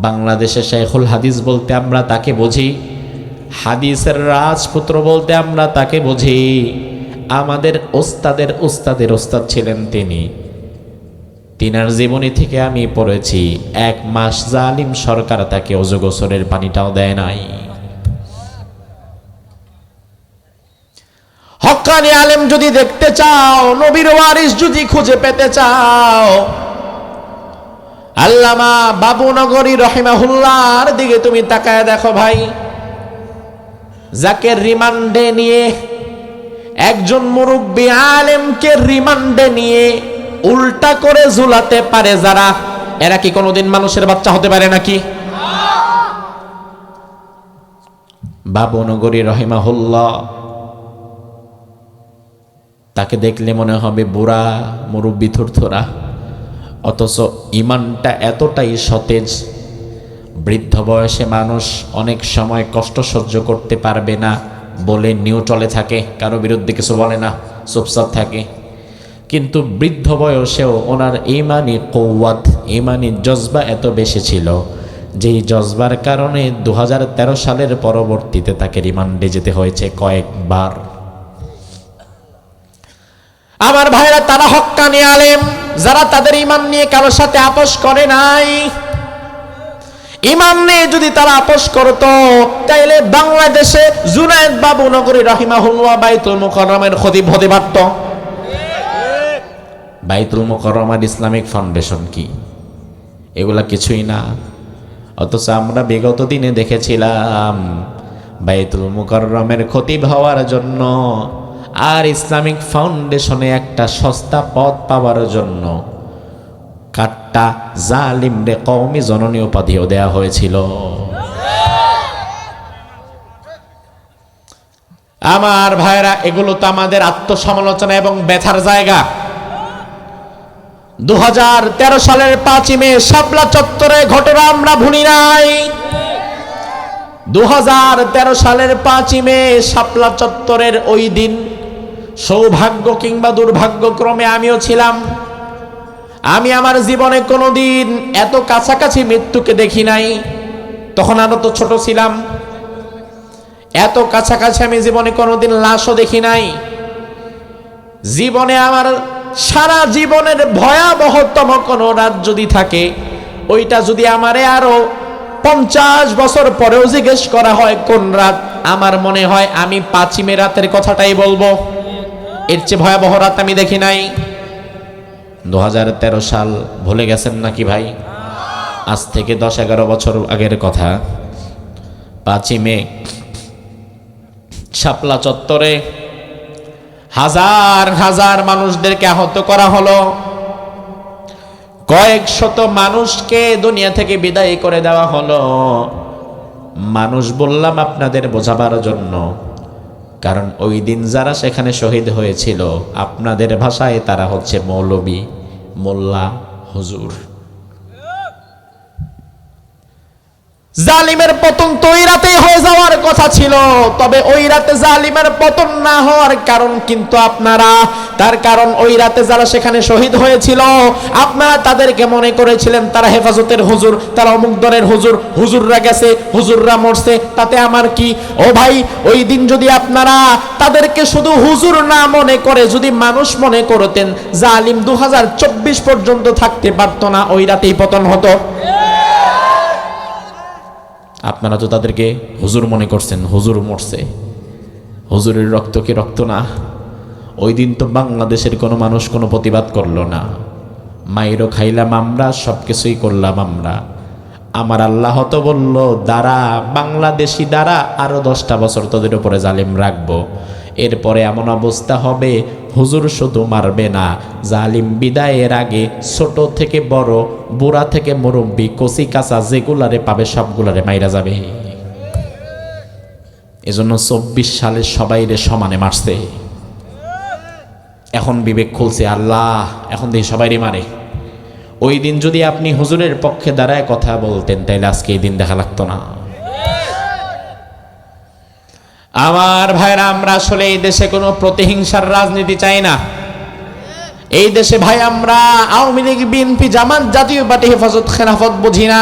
বাংলাদেশে শাইখুল হাদিস বলতে আমরা তাকে বুঝি, হাদিসের রাজপুত্র বলতে আমরা তাকে বুঝি। আমাদের ওস্তাদের ওস্তাদের ওস্তাদ ছিলেন তিনি। তিনার জীবনী থেকে আমি পড়েছি, 1 মাস জালিম সরকার তাকে অজু গোসলের পানিটাও দেয় নাই। হক্কানি আলেম যদি দেখতে চাও, নবীর ওয়ারিস যদি খুঁজে পেতে চাও, আল্লামা বাবুনগরী রহিমাহুল্লাহর দিকে তুমি তাকায় দেখো ভাই। যাকে রিমান্ডে নিয়ে, একজন মুরব্বী আলেমকে রিমান্ডে নিয়ে উল্টা করে ঝুলাতে পারে যারা, এরা কি কোনোদিন মানুষের বাচ্চা হতে পারে নাকি? বাবুনগরী রহিমাহুল্লাহ, তাকে দেখলে মনে হবে বুড়া মুরব্বী থুরথুরা, অথচ ইমানটা এতটাই সতেজ। বৃদ্ধ বয়সে মানুষ অনেক সময় কষ্ট সহ্য করতে পারবে না বলে নিউট্রালে থাকে, কারো বিরুদ্ধে কিছু বলে না, চুপচাপ থাকে। কিন্তু বৃদ্ধ বয়সেও ওনার ইমানি কওয়াত, ইমানি জজবা এত বেশি ছিল, যেই জজবার কারণে 2013 সালের পরবর্তীতে তাকে রিমান্ডে যেতে হয়েছে কয়েকবার। আমার ভাইরা, তারা হক্কানি আলেম, যারা তাদের ইমান নিয়ে কারোর সাথে আপোষ করে নাই। ইমান নিয়ে যদি তারা আপোষ করতো, তাইলে বাংলাদেশে জুনায়েদ বাবুনগরী রহিমাহুল্লাহ বাইতুল মুকাররমের খতিব হতে পারত। বাইতুল মুকাররমের ইসলামিক ফাউন্ডেশন কি? এগুলা কিছুই না। অথচ আমরা বিগত দিনে দেখেছিলাম বাইতুল মুকাররমের খতিব হওয়ার জন্য আর ইসলামিক ফাউন্ডেশনে একটা সস্তা পদ পাওয়ার জন্য কাট্টা জালিমরে কওমি জননী উপাধিও দেয়া হয়েছিল। আমার ভাইরা, এগুলো তো আমাদের আত্মসমালোচনা এবং ব্যথার জায়গা। 2013 সালের 5ই মে শাপলা চত্বরে ঘটনা আমরা ভুলি নাই। 2013 সালের 5ই মে শাপলা চত্বরের ওই দিন সৌভাগ্য কিংবা দুর্ভাগ্যক্রমে আমিও ছিলাম। আমি আমার জীবনে কোনোদিন এত কাছাকাছি মৃত্যুকে দেখি নাই। তখন আরো তো ছোট ছিলাম। এত কাছাকাছি আমি জীবনে কোনোদিন লাশও দেখি নাই। জীবনে আমার সারা জীবনের ভয়াবহতম কোনো রাত যদি থাকে, ওইটা যদি আমারে আরো 50 বছর পরেও জিজ্ঞেস করা হয় কোন রাত, আমার মনে হয় আমি 5ই মে রাতের কথাটাই বলবো। এর চেয়ে ভয়াবহ রাত আমি দেখি নাই। 2013 সাল ভুলে গেছেন নাকি ভাই? আজ থেকে 10-11 বছর আগের কথা। 5ই মে শাপলা চত্বরে হাজার হাজার মানুষদেরকে আহত করা হলো। কয়েক শত মানুষকে দুনিয়া থেকে বিদায় করে দেওয়া হলো। মানুষ বললাম আপনাদের বোঝাবার জন্য, কারণ ওই দিন যারা সেখানে শহীদ হয়েছিল আপনাদের ভাষায় তারা হচ্ছে মৌলবী, মোল্লা, হুজুর। জালিমের পতন তো ওই রাতেই হয়ে যাওয়ার কথা ছিল, তবে ওই রাতে জালিমের পতন না হওয়ার কারণ কিন্তু আপনারা, তার কারণ ওই রাতে যারা সেখানে শহীদ হয়েছিল আপনারা তাদেরকে মনে করেছিলেন তারা হেফাজতের হুজুর, তারা অমুক দলের হুজুর, হুজুররা গেছে, হুজুররা মরছে, তাতে আমার কি? ও ভাই, ওই দিন যদি আপনারা তাদেরকে শুধু হুজুর না মনে করে যদি মানুষ মনে করতেন, জালিম 2024 পর্যন্ত থাকতে পারতো না, ওই রাতেই পতন হতো। আপনারা তো তাদেরকে হুজুর মনে করছেন, হুজুর মরছে। হুজুরের রক্ত কি রক্ত না? ওই দিন তো বাংলাদেশের কোনো মানুষ কোনো প্রতিবাদ করলো না। মাইরও খাইলাম আমরা, সব কিছুই করলাম আমরা। আমার আল্লাহ তো বলল, দ্বারা বাংলাদেশি দ্বারা আরো 10টা বছর তোদের উপরে জালিম রাখবো। এরপরে এমন অবস্থা হবে, হুজুর শুধু মারবে না, জালিম বিদায়ের আগে ছোট থেকে বড়, বুড়া থেকে মুরব্বী, কচি কাঁচা যেগুলারে পাবে সবগুলারে মাইরা যাবে। এজন্য 24 সালে সবাইরে সমানে মারছে। এখন বিবেক খুলছে, আল্লাহ এখন দিয়ে সবাইরে মারে। ওই দিন যদি আপনি হুজুরের পক্ষে দাঁড়ায় কথা বলতেন, তাইলে আজকে এই দিন দেখা লাগতো না। আমার ভাইরা, আমরা আসলে এই দেশে কোনো প্রতিহিংসার রাজনীতি চাই না। এই দেশে ভাই আমরা আওয়ামী লীগ, বিএনপি, জামাত, জাতীয় পার্টি, হেফাজত, খেলাফত বুঝি না।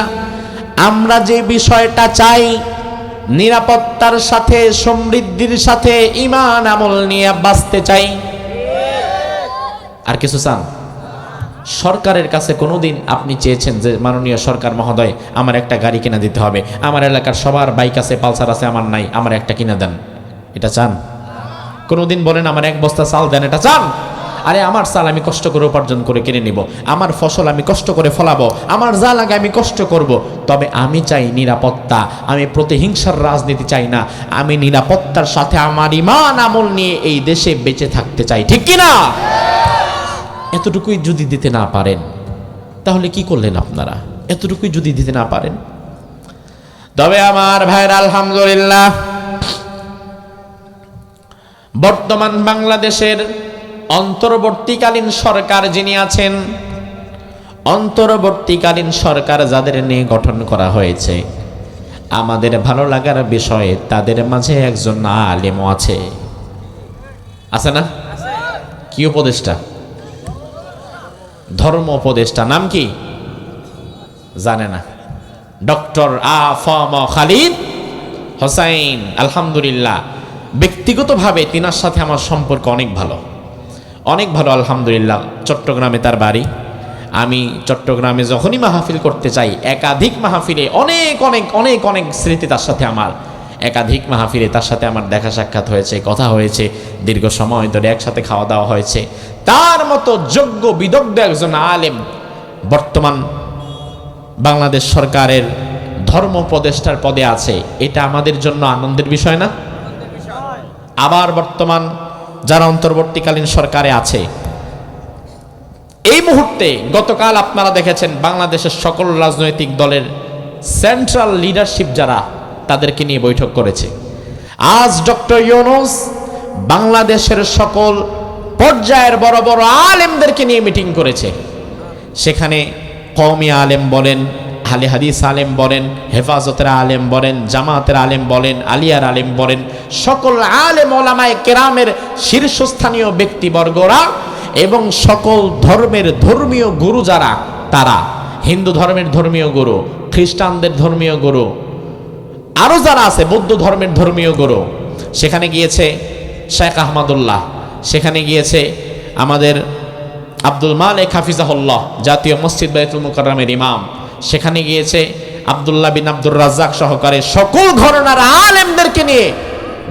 আমরা যে বিষয়টা চাই, নিরাপত্তার সাথে, সমৃদ্ধির সাথে, ঈমান আমল নিয়ে বাঁচতে চাই। আর কিছু চান? সরকারের কাছে কোনোদিন আপনি চেয়েছেন যে মাননীয় সরকার মহোদয় আমার একটা গাড়ি কিনে দিতে হবে, আমার এলাকার সবার বাইক আছে, পালসার আছে, আমার নাই, আমার একটা কিনে দেন? এটা চান? কোনোদিন বলেন আমার 1 বস্তা চাল দেন? এটা চান? আরে আমার চাল আমি কষ্ট করে উপার্জন করে কিনে নিব, আমার ফসল আমি কষ্ট করে ফলাবো, আমার যা লাগে আমি কষ্ট করব। তবে আমি চাই নিরাপত্তা। আমি প্রতিহিংসার রাজনীতি চাই না। আমি নিরাপত্তার সাথে আমার ঈমান আমল নিয়ে এই দেশে বেঁচে থাকতে চাই, ঠিক কি না? এতটুকুই যদি দিতে না পারেন তাহলে কি করলেন আপনারা? এতটুকুই যদি দিতে না পারেন, তবে আমার ভাইরা আলহামদুলিল্লাহ, বর্তমান বাংলাদেশের অন্তর্বর্তীকালীন সরকার যিনি আছেন, অন্তর্বর্তীকালীন সরকার যাদের নিয়ে গঠন করা হয়েছে, আমাদের ভালো লাগার বিষয়ে তাদের মাঝে একজন আলেমও আছে। আছে না? কি উপদেষ্টা? ধর্ম উপদেষ্টা। নাম কি জানে না? ডক্টর আ.ফ.ম. খালিদ হোসাইন। আলহামদুলিল্লাহ, ব্যক্তিগতভাবে তিনার সাথে আমার সম্পর্ক অনেক ভালো, অনেক ভালো আলহামদুলিল্লাহ। চট্টগ্রামে তার বাড়ি। আমি চট্টগ্রামে যখনই মাহফিল করতে চাই, একাধিক মাহফিলে অনেক অনেক অনেক অনেক স্মৃতি তার সাথে আমার, একাধিক মাহফিলে তার সাথে আমার দেখা সাক্ষাৎ হয়েছে, কথা হয়েছে, দীর্ঘ সময় ধরে একসাথে খাওয়া দাওয়া হয়েছে। তার মতো যোগ্য বিদগ্ধ একজন আলেম বর্তমান বাংলাদেশ সরকারের ধর্ম উপদেষ্টার পদে আছে, এটা আমাদের জন্য আনন্দের বিষয় না? আবার বর্তমান যারা অন্তর্বর্তীকালীন সরকারে আছে, এই মুহূর্তে গতকাল আপনারা দেখেছেন বাংলাদেশের সকল রাজনৈতিক দলের সেন্ট্রাল লিডারশিপ যারা, তাদেরকে নিয়ে বৈঠক করেছে। আজ ডক্টর ইউনূস বাংলাদেশের সকল পর্যায়ের বড় বড় আলেমদেরকে নিয়ে মিটিং করেছে। সেখানে কওমি আলেম বলেন, আহলে হাদিস আলেম বলেন, হেফাজতের আলেম বলেন, জামাতের আলেম বলেন, আলিয়ার আলেম বলেন, সকল আলেম ওলামায়ে কেরামের শীর্ষস্থানীয় ব্যক্তিবর্গরা এবং সকল ধর্মের ধর্মীয় গুরু যারা, তারা হিন্দু ধর্মের ধর্মীয় গুরু, খ্রিস্টানদের ধর্মীয় গুরু, আরও যারা আছে বৌদ্ধ ধর্মের ধর্মীয় গুরু, সেখানে গিয়েছে শেখ আহমদুল্লাহ, সেখানে গিয়েছে আমাদের আব্দুল মালেক হাফিজাহুল্লাহ, জাতীয় মসজিদ বাইতুল মুকাররমের ইমাম, সেখানে গিয়েছে আব্দুল্লাহ বিন আব্দুর রাজ্জাক সহকারে সকল ঘরানার আলেমদেরকে নিয়ে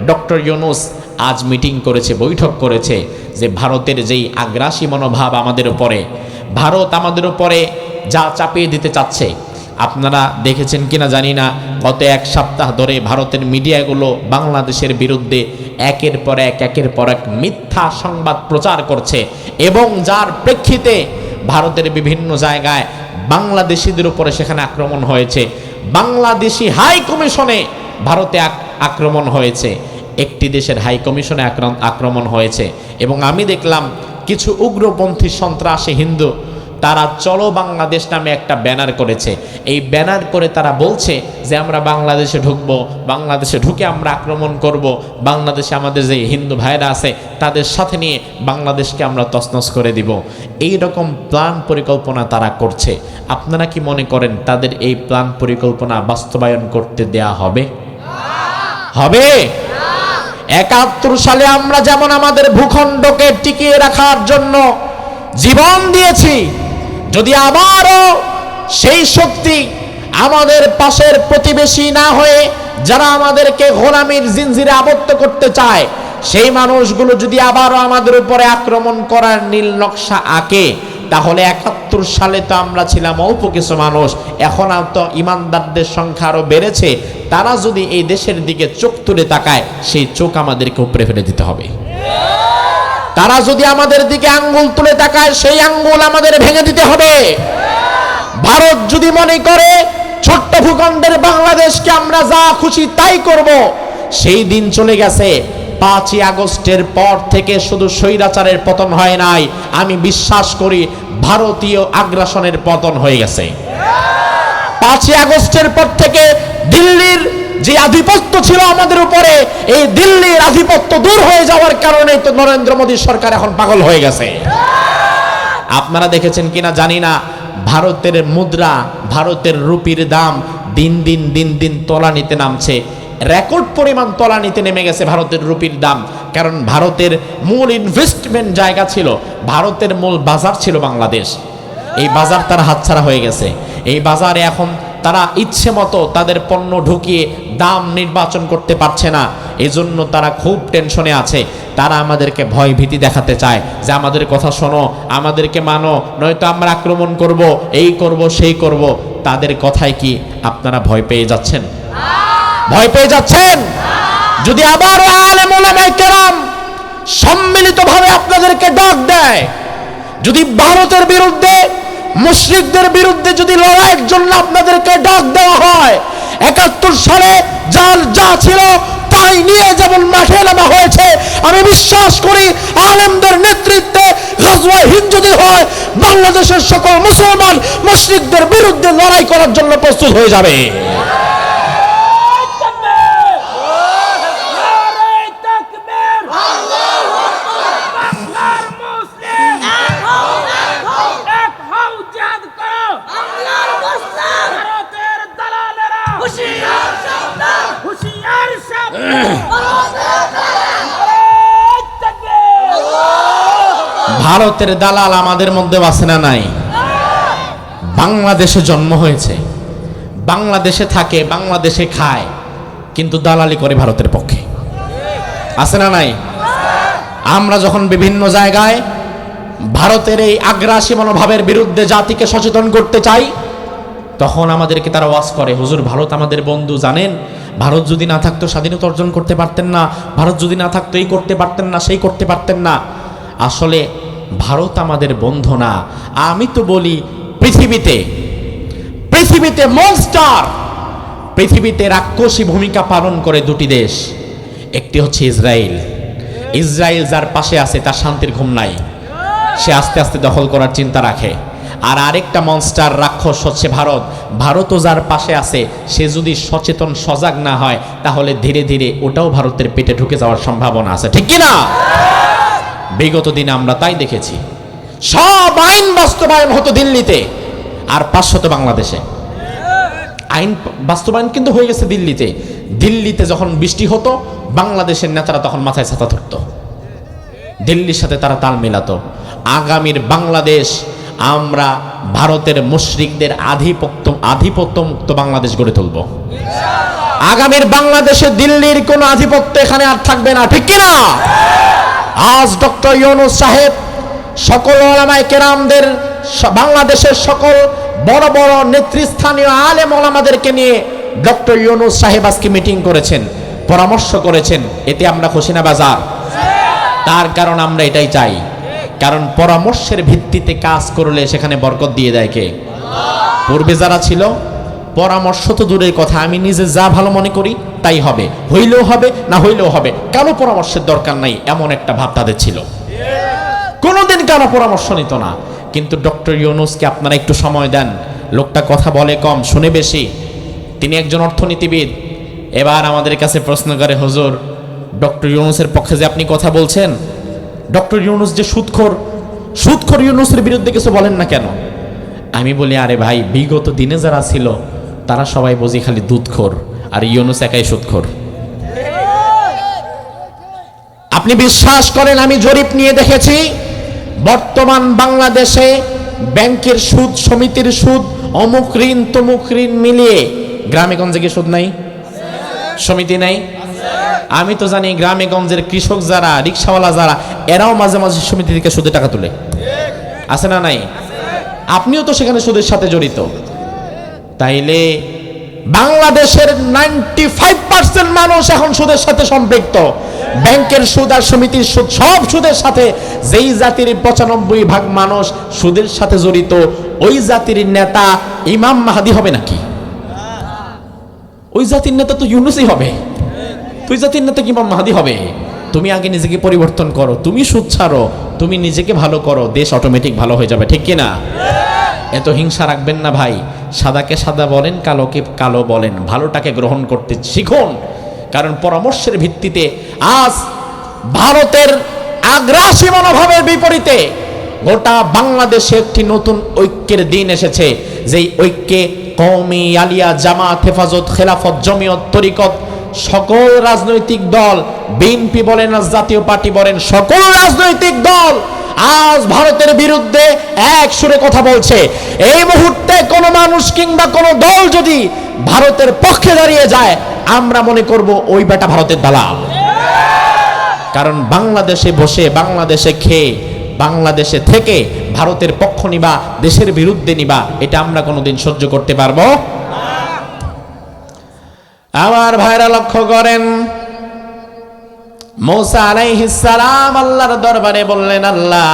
ডক্টর ইউনূস আজ মিটিং করেছে, বৈঠক করেছে যে ভারতের যেই আগ্রাসী মনোভাব আমাদের উপরে, ভারত আমাদের উপরে যা চাপিয়ে দিতে চাচ্ছে, আপনারা দেখেছেন কিনা জানি না, গত এক সপ্তাহ ধরে ভারতের মিডিয়াগুলো বাংলাদেশের বিরুদ্ধে একের পর এক মিথ্যা সংবাদ প্রচার করছে এবং যার প্রেক্ষিতে ভারতের বিভিন্ন জায়গায় বাংলাদেশিদের উপরে সেখানে আক্রমণ হয়েছে। বাংলাদেশি হাই কমিশনে ভারতে আক্রমণ হয়েছে, একটি দেশের হাই কমিশনে আক্রমণ হয়েছে। এবং আমি দেখলাম কিছু উগ্রপন্থী সন্ত্রাসী হিন্দু, তারা চলো বাংলাদেশ নামে একটা ব্যানার করেছে। এই ব্যানার করে তারা বলছে যে আমরা বাংলাদেশে ঢুকবো, বাংলাদেশে ঢুকে আমরা আক্রমণ করব, বাংলাদেশে আমাদের যে হিন্দু ভাইরা আছে তাদের সাথে নিয়ে বাংলাদেশকে আমরা তছনছ করে দিব। এই রকম প্ল্যান পরিকল্পনা তারা করছে। আপনারা কি মনে করেন তাদের এই প্ল্যান পরিকল্পনা বাস্তবায়ন করতে দেয়া হবে? হবে? ৭১ সালে আমরা যেমন আমাদের ভূখণ্ডকে টিকিয়ে রাখার জন্য জীবন দিয়েছি, যদি আবারও সেই শক্তি আমাদের পাশের প্রতিবেশী না হয়ে যারা আমাদেরকে গোলামির জিনজিরে আবদ্ধ করতে চায়, সেই মানুষগুলো যদি আবারও আমাদের উপরে আক্রমণ করার নীল নকশা আঁকে, তাহলে ৭১ সালে তো আমরা ছিলাম অল্প কিছু মানুষ, এখন তো ইমানদারদের সংখ্যা আরো বেড়েছে। তারা যদি এই দেশের দিকে চোখ তুলে তাকায়, সেই চোখ আমাদেরকে উপরে ফেলে দিতে হবে। তারা যদি আমাদের দিকে আঙ্গুল তুলে তাকায়, সেই আঙ্গুল আমাদের ভেঙে দিতে হবে। ভারত যদি মনে করে ছোট্ট ভূখণ্ডের বাংলাদেশকে আমরা যা খুশি তাই করব, সেই দিন চলে গেছে। ৫ই আগস্টের পর থেকে শুধু স্বৈরাচারের পতন হয় নাই, আমি বিশ্বাস করি ভারতীয় আগ্রাসনের পতন হয়ে গেছে। ৫ই আগস্টের পর থেকে দিল্লির যে আধিপত্য ছিল আমাদের উপরে, এই দিল্লির আধিপত্য দূর হয়ে যাওয়ার কারণে তো নরেন্দ্র মোদী সরকার এখন পাগল হয়ে গেছে। আপনারা দেখেছেন কিনা জানি না, ভারতের মুদ্রা, ভারতের রুপির দাম দিন দিন তলানিতে নামছে। রেকর্ড পরিমাণ তলানিতে নেমে গেছে ভারতের রুপির দাম। কারণ ভারতের মূল ইনভেস্টমেন্ট জায়গা ছিল, ভারতের মূল বাজার ছিল বাংলাদেশ। এই বাজার তার হাতছাড়া হয়ে গেছে। এই বাজারে এখন তারা ইচ্ছে মতো তাদের পণ্য ঢুকিয়ে দাম নির্বাচন করতে পারছে না। এজন্য তারা খুব টেনশনে আছে। তারা আমাদেরকে ভয় ভীতি দেখাতে চায় যে আমাদের কথা শোনো, আমাদেরকে মানো, নয়তো আমরা আক্রমণ করব, এই করব সেই করব। তাদের কথায় কি আপনারা ভয় পেয়ে যাচ্ছেন? ভয় পেয়ে যাচ্ছেন? যদি আবার আলেম ওলামায়ে কেরাম সম্মিলিতভাবে আপনাদেরকে ডাক দেয়, যদি ভারতের বিরুদ্ধে, মুশরিকদের বিরুদ্ধে যদি লড়াইয়ের জন্য আপনাদেরকে ডাক দেওয়া হয়, ৭১ সালে যা ছিল তাই নিয়ে যেমন মাঠে নামা হয়েছে, আমি বিশ্বাস করি আলেমদের নেতৃত্বে গাজওয়া হিন্দ যদি হয়, বাংলাদেশের সকল মুসলমান মুশরিকদের বিরুদ্ধে লড়াই করার জন্য প্রস্তুত হয়ে যাবে। ভারতের দালাল আমাদের মধ্যে আছে না নাই? বাংলাদেশে জন্ম হয়েছে, বাংলাদেশে থাকে, বাংলাদেশে খায়, কিন্তু দালালি করে ভারতের পক্ষে। আছে না নাই? আমরা যখন বিভিন্ন জায়গায় ভারতের এই আগ্রাসী মনোভাবের বিরুদ্ধে জাতিকে সচেতন করতে চাই, তখন আমাদেরকে তারা ওয়াজ করে, হুজুর ভারত আমাদের বন্ধু, জানেন ভারত যদি না থাকতো স্বাধীনতা অর্জন করতে পারতেন না, ভারত যদি না থাকতো এই করতে পারতেন না, সেই করতে পারতেন না। আসলে ভারত আমাদের বন্ধু না। আমি তো বলি পৃথিবীতে মনস্টার, পৃথিবীতে রাক্ষসী ভূমিকা পালন করে দুটি দেশ। একটি হচ্ছে ইসরায়েল। ইসরায়েল যার পাশে আছে তার শান্তির ঘুম নাই, সে আস্তে আস্তে দখল করার চিন্তা রাখে। আর আরেকটা মনস্টার রাক্ষস হচ্ছে ভারত। ভারতও যার পাশে আছে, সে যদি সচেতন সজাগ না হয় তাহলে ধীরে ধীরে ওটাও ভারতের পেটে ঢুকে যাওয়ার সম্ভাবনা আছে, ঠিক কি না? বিগত দিনে আমরা তাই দেখেছি। সব আইন বাস্তবায়ন হতো দিল্লিতে আর 500 বাংলাদেশে। আইন বাস্তবায়ন কিন্তু হয়ে গেছে দিল্লিতে। দিল্লিতে যখন বৃষ্টি হতো বাংলাদেশের নেতারা তখন মাথায় ছাতা ধরতো, দিল্লির সাথে তারা তাল মেলাতো। আগামীর বাংলাদেশ আমরা ভারতের মুশরিকদের আধিপত্য মুক্ত বাংলাদেশ গড়ে তুলব। আগামীর বাংলাদেশে দিল্লির কোনো আধিপত্য এখানে আর থাকবে না, ঠিক কিনা? আজ ডক্টর ইউনূস সাহেব সকল উলামায়ে কেরামদের, বাংলাদেশের সকল বড় বড় নেতৃস্থানীয় আলেম ওলামাদেরকে নিয়ে ডক্টর ইউনূস সাহেব আজকে মিটিং করেছেন, পরামর্শ করেছেন। এতে আমরা খুশি না বাজার? তার কারণ আমরা এটাই চাই, কারণ পরামর্শের ভিত্তিতে কাজ করলে সেখানে বরকত দিয়ে দেয় কে? পূর্বে যারা ছিল পরামর্শ তো দূরের কথা, আমি নিজে যা ভালো মনে করি তাই হবে, হইলেও হবে না হইলেও হবে, কারো পরামর্শের দরকার নাই, এমন একটা ভাব তাদের ছিল। কোনোদিন কারো পরামর্শ নিত না। কিন্তু ডক্টর ইউনূসকে আপনারা একটু সময় দেন, লোকটা কথা বলে কম, শুনে বেশি। তিনি একজন অর্থনীতিবিদ। এবার আমাদের কাছে প্রশ্ন করে, হুজুর ডক্টর ইউনূসের পক্ষে যে আপনি কথা বলছেন, ডক্টর ইউনূস যে সুদখোর ইউনূসের বিরুদ্ধে কিছু বলেন না কেন? আমি বলি, আরে ভাই, বিগত দিনে যারা ছিল তারা সবাই বুঝি খালি দুধখোর, আর ইউনূস একাই সুদখোর। আপনি বিশ্বাস করেন, আমি জরিপ নিয়ে দেখেছি, বর্তমান বাংলাদেশে ব্যাংকের সুদ, সমিতির সুদ, অমুক ঋণ তমুক ঋণ মিলিয়ে গ্রামে গঞ্জে কি সুদ নাই? সমিতি নাই? আমি তো জানি গ্রামে গঞ্জের কৃষক যারা, রিক্সাওয়ালা যারা, এরাও মাঝে মাঝে সমিতি থেকে সুদে টাকা তুলে, আছে না নাই? আপনিও তো সেখানে সুদের সাথে জড়িত। তাইলে বাংলাদেশের 95% মানুষ এখন সুদের সাথে সম্পৃক্ত। ব্যাংকের সুদ আর সমিতির সুদ, সব সুদের সাথে। যেই জাতির 95% মানুষ সুদের সাথে জড়িত, ওই জাতির নেতা ইমাম মাহদী হবে নাকি? ওই জাতির নেতা তো ইউনূসই হবে। তুই জাতির নেতা কি ইমাম মাহদী হবে? তুমি আগে নিজেকে পরিবর্তন করো, তুমি সুদ ছাড়ো, তুমি নিজেকে ভালো করো, দেশ অটোমেটিক ভালো হয়ে যাবে, ঠিক কিনা? এত হিংসা রাখবেন না ভাই। সাদাকে সাদা বলেন, কালোকে কালো বলেন, ভালোটাকে গ্রহণ করতে শিখুন। কারণ পরামর্শের ভিত্তিতে আজ ভারতের আগ্রাসী মনোভাবের বিপরীতে গোটা বাংলাদেশে একটি নতুন ঐক্যের দিন এসেছে। যেই ঐক্যে কওমি, আলিয়া, জামাত, হেফাজত, খেলাফত, জমিয়ত, তরিকত, সকল রাজনৈতিক দল, বিএনপি বলেন আর জাতীয় পার্টি বলেন, সকল রাজনৈতিক দল আজ ভারতের বিরুদ্ধে এক সুরে কথা বলছে। এই মুহূর্তে কোনো মানুষ কিংবা কোনো দল যদি ভারতের পক্ষে দাঁড়িয়ে যায়, আমরা মনে করব ওই বেটা ভারতের দালাল। কারণ বাংলাদেশে বসে, বাংলাদেশে খেয়ে, বাংলাদেশে থেকে ভারতের পক্ষ নিবা, দেশের বিরুদ্ধে নিবা, এটা আমরা কোনোদিন সহ্য করতে পারবো? আমার ভাইরা লক্ষ্য করেন, মূসা আলাইহিস সালাম আল্লাহর দরবারে বললেন, আল্লাহ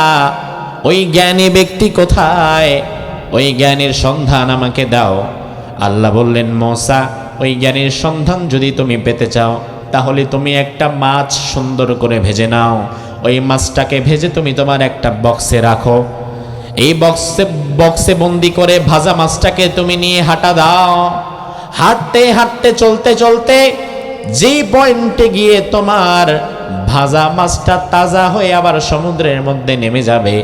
ওই জ্ঞানী ব্যক্তি কোথায়? ওই জ্ঞানীর সন্ধান আমাকে দাও। আল্লাহ বললেন, মূসা ওই জ্ঞানীর সন্ধান যদি তুমি পেতে চাও তাহলে তুমি একটা মাছ সুন্দর করে ভেজে নাও। ওই মাছটাকে ভেজে তুমি তোমার একটা বক্সে রাখো। এই বক্সে বন্দি করে ভাজা মাছটাকে তুমি নিয়ে হাঁটা দাও। হাঁটতে হাঁটতে, চলতে চলতে যে পয়েন্টে গিয়ে তোমার ভাজা মাছটা তাজা হয়ে আবার সমুদ্রের মধ্যে নেমে যাবে,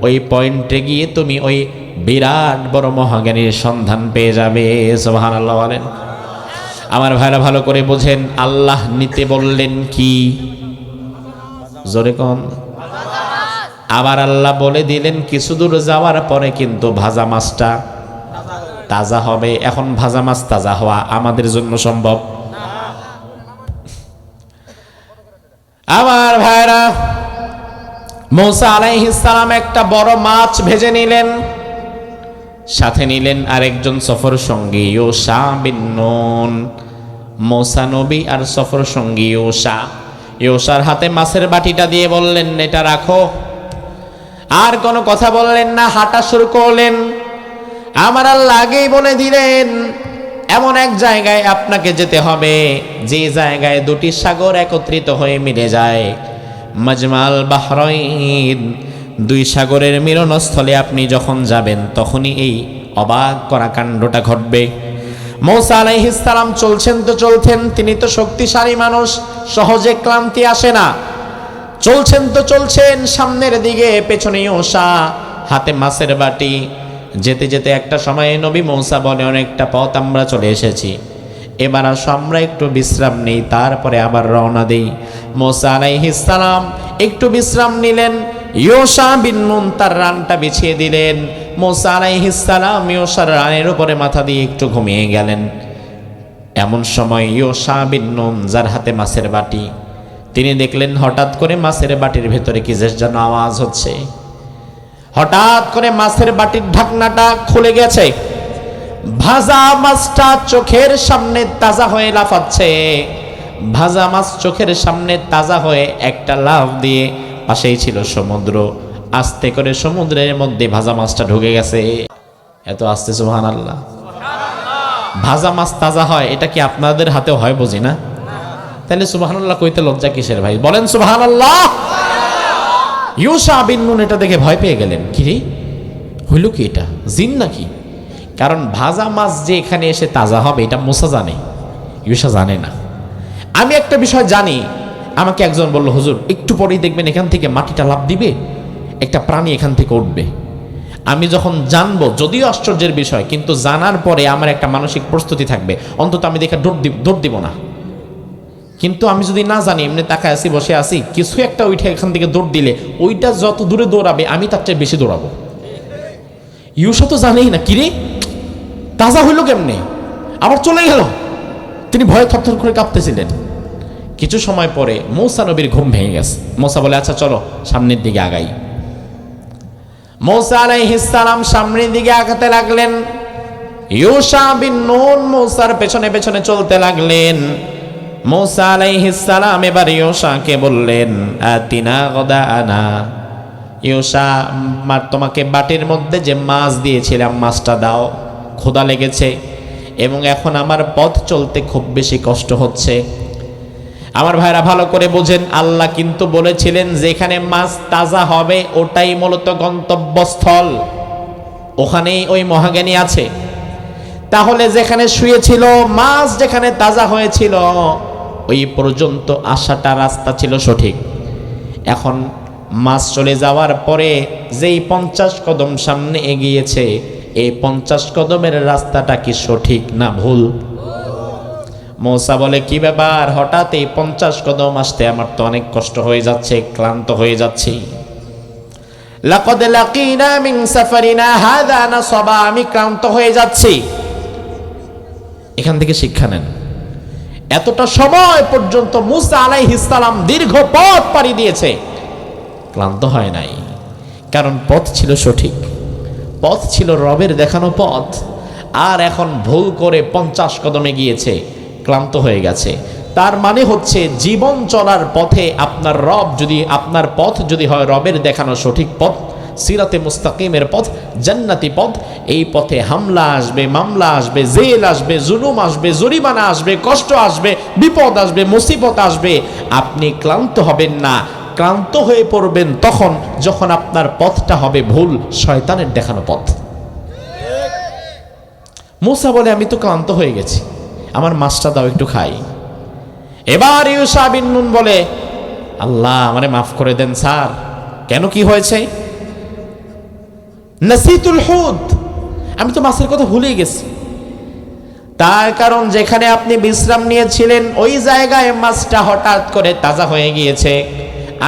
ওই পয়েন্টে গিয়ে তুমি ওই বিরাট বড় মহাজ্ঞানীর সন্ধান পেয়ে যাবে। সুবহানাল্লাহ বলেন। আমার ভাইরা ভালো করে বোঝেন, আল্লাহ নিতে বললেন কি? জোরে কোন? আবার আল্লাহ বলে দিলেন কিছু দূর যাওয়ার পরে কিন্তু ভাজা মাছটা তাজা হবে। এখন ভাজা মাছ তাজা হওয়া আমাদের জন্য সম্ভব? আমার ভাইরা, মূসা আলাইহিস সালাম একটা বড় মাছ ভেজে নিলেন। সাথে নিলেন আরেকজন সফর সঙ্গী ইউশা বিন নুন। মূসা নবী আর সফর সঙ্গী ইউশা। ইউশার হাতে মাছের বাটিটা দিয়ে বললেন, এটা রাখো। আর কোনো কথা বললেন না, হাঁটা শুরু করলেন। আমার আল্লাহ আগেই বলে দিলেন, এমন এক জায়গায় আপনাকে যেতে হবে যে জায়গায় দুটি সাগর একত্রিত হয়ে মিলে যায়। মাজমাল বাহরাইন, দুই সাগরের মিলনস্থলে আপনি যখন যাবেন তখনই এই অবাক করা কাণ্ডটা ঘটবে। মূসা আলাইহিস সালাম চলছেন তো চলছেন, তিনি তো শক্তিশালী মানুষ, সহজে ক্লান্তি আসে না। চলছেন তো চলছেন, সামনের দিকে, পেছনে ইউশা, হাতে মাছের বাটি। যেতে যেতে একটা সময়ে নবী মূসা বলে, অনেকটা পথ আমরা চলে এসেছি, এবার আসো আমরা একটু বিশ্রাম নেই, তারপরে আবার রওনা দেই। মূসা আলাইহিস সালাম একটু বিশ্রাম নিলেন। ইউশা বিন নুন তার রানটা বিছিয়ে দিলেন। মূসা আলাইহিস সালাম ইউশার রানের উপরে মাথা দিয়ে একটু ঘুমিয়ে গেলেন। এমন সময় ইউশা বিন নুন, যার হাতে মাছের বাটি, তিনি দেখলেন হঠাৎ করে মাছের বাটির ভেতরে কি যেন আওয়াজ হচ্ছে। হঠাৎ করে মাছের বাটির ঢাকনাটা খুলে গেছে। ভাজা মাছটা চোখের সামনে তাজা হয়ে লাফাচ্ছে। ভাজা মাছ চোখের সামনে তাজা হয়ে একটা লাফ দিয়ে, পাশেই ছিল সমুদ্র, আস্তে করে সমুদ্রের মধ্যে ভাজা মাছটা ঢুকে গেছে। এত আস্তে, সুবহানাল্লাহ। ভাজা মাছ তাজা হয়, এটা কি আপনাদের হাতেও হয় বুঝি না? তাহলে সুবহানাল্লাহ কইতে লজ্জা কিসের ভাই? বলেন সুবহানাল্লাহ। ইউশা বিন নুন এটা দেখে ভয় পেয়ে গেলেন, কি রে হইল কি, এটা জিন নাকি? কারণ ভাজা মাছ যে এখানে এসে তাজা হবে এটা মূসা জানে, ইউশা জানে না। আমি একটা বিষয় জানি, আমাকে একজন বলল, হুজুর একটু পরেই দেখবেন এখান থেকে মাটিটা লাফ দিবে, একটা প্রাণী এখান থেকে উঠবে। আমি যখন জানবো, যদিও আশ্চর্যের বিষয়, কিন্তু জানার পরে আমার একটা মানসিক প্রস্তুতি থাকবে, অন্তত আমি দেখে দৌড় দিব না। কিন্তু আমি যদি না জানি, এমনি তাকায় আসি, বসে আসি, কিছু একটা উঠে এখান থেকে দৌড় দিলে ওইটা যত দূরে দৌড়াবে আমি তার চেয়ে বেশি দৌড়াবো। ইউশা তো জানেই না, কিরে তাজা হইল কেমনে, আবার চলে গেল। তিনি ভয়ে থরথর করে কাঁপতেছিলেন। কিছু সময় পরে মূসা নবীর ঘুম ভেঙে গেছে। মূসা বলে, আচ্ছা চলো সামনের দিকে আগাই। মূসা আলাইহিস সালাম সামনের দিকে আগাতে লাগলেন। ইউশা বিন নুন মূসার পেছনে পেছনে চলতে লাগলেন। মূসা আলাইহিস সালাম এবার ইউশাকে বললেন, আতিনা গদাআনা, ইউশা তোমাকে বাটির মধ্যে যে মাছ দিয়েছিলাম মাছটা দাও, ক্ষুধা লেগেছে এবং এখন আমার পথ চলতে খুব বেশি কষ্ট হচ্ছে। আমার ভাইরা ভালো করে বোঝেন, আল্লাহ কিন্তু বলেছিলেন যেখানে মাছ তাজা হবে ওটাই মূলত গন্তব্যস্থল, ওখানেই ওই মহাজ্ঞানী আছে। তাহলে যেখানে শুয়েছিল মাছ, যেখানে তাজা হয়েছিল, ওই পর্যন্ত আসাটা রাস্তা ছিল সঠিক। এখন মাছ চলে যাওয়ার পরে যেই 50 কদম সামনে এগিয়েছে, এই 50 কদমের রাস্তাটা কি সঠিক না ভুল? মূসা বলে, কি ব্যাপার, হঠাৎ এই 50 কদম আসতে আমার তো অনেক কষ্ট হয়ে যাচ্ছে, ক্লান্ত হয়ে যাচ্ছি। লাকাদ লাকিনা মিন সাফারিনা হাযা নাসাবা, আমি ক্লান্ত হয়ে যাচ্ছি। এখান থেকে শিক্ষা নেন, এতটা সময় পর্যন্ত মূসা আলাইহিস সালাম দীর্ঘ পথ পাড়ি দিয়েছে, ক্লান্ত হয় নাই, কারণ পথ ছিল সঠিক, পথ ছিল রবের দেখানো পথ। আর এখন ভুল করে 50 কদমে গিয়েছে, ক্লান্ত হয়ে গেছে। তার মানে হচ্ছে জীবন চলার পথে আপনার রব যদি, আপনার পথ যদি হয় রবের দেখানো সঠিক পথ, সিরাতে মুস্তাকিমের পথ, জান্নাতি পথ, এই পথে হামলা আসবে, মামলা আসবে, জেল আসবে, জুলুম আসবে, জরিমানা আসবে, কষ্ট আসবে, বিপদ আসবে, মুসিবত আসবে, আপনি ক্লান্ত হবেন না। ক্লান্ত হয়ে পড়বেন তখন যখন আপনার পথটা হবে ভুল, শয়তানের দেখানো পথ। মূসা বলে, আমি তো ক্লান্ত হয়ে গেছি, আমার মাছটা দাও একটু খাই। এবার ইউশা বিন নুন বলে, আল্লাহ আমারে মাফ করে দেন স্যার। কেন, কি হয়েছে? নাসিতুল হুদ, আমি তো মাছের কথা ভুলেই গেছি। তার কারণ যেখানে আপনি বিশ্রাম নিয়েছিলেন ওই জায়গায় মাছটা হঠাৎ করে তাজা হয়ে গিয়েছে।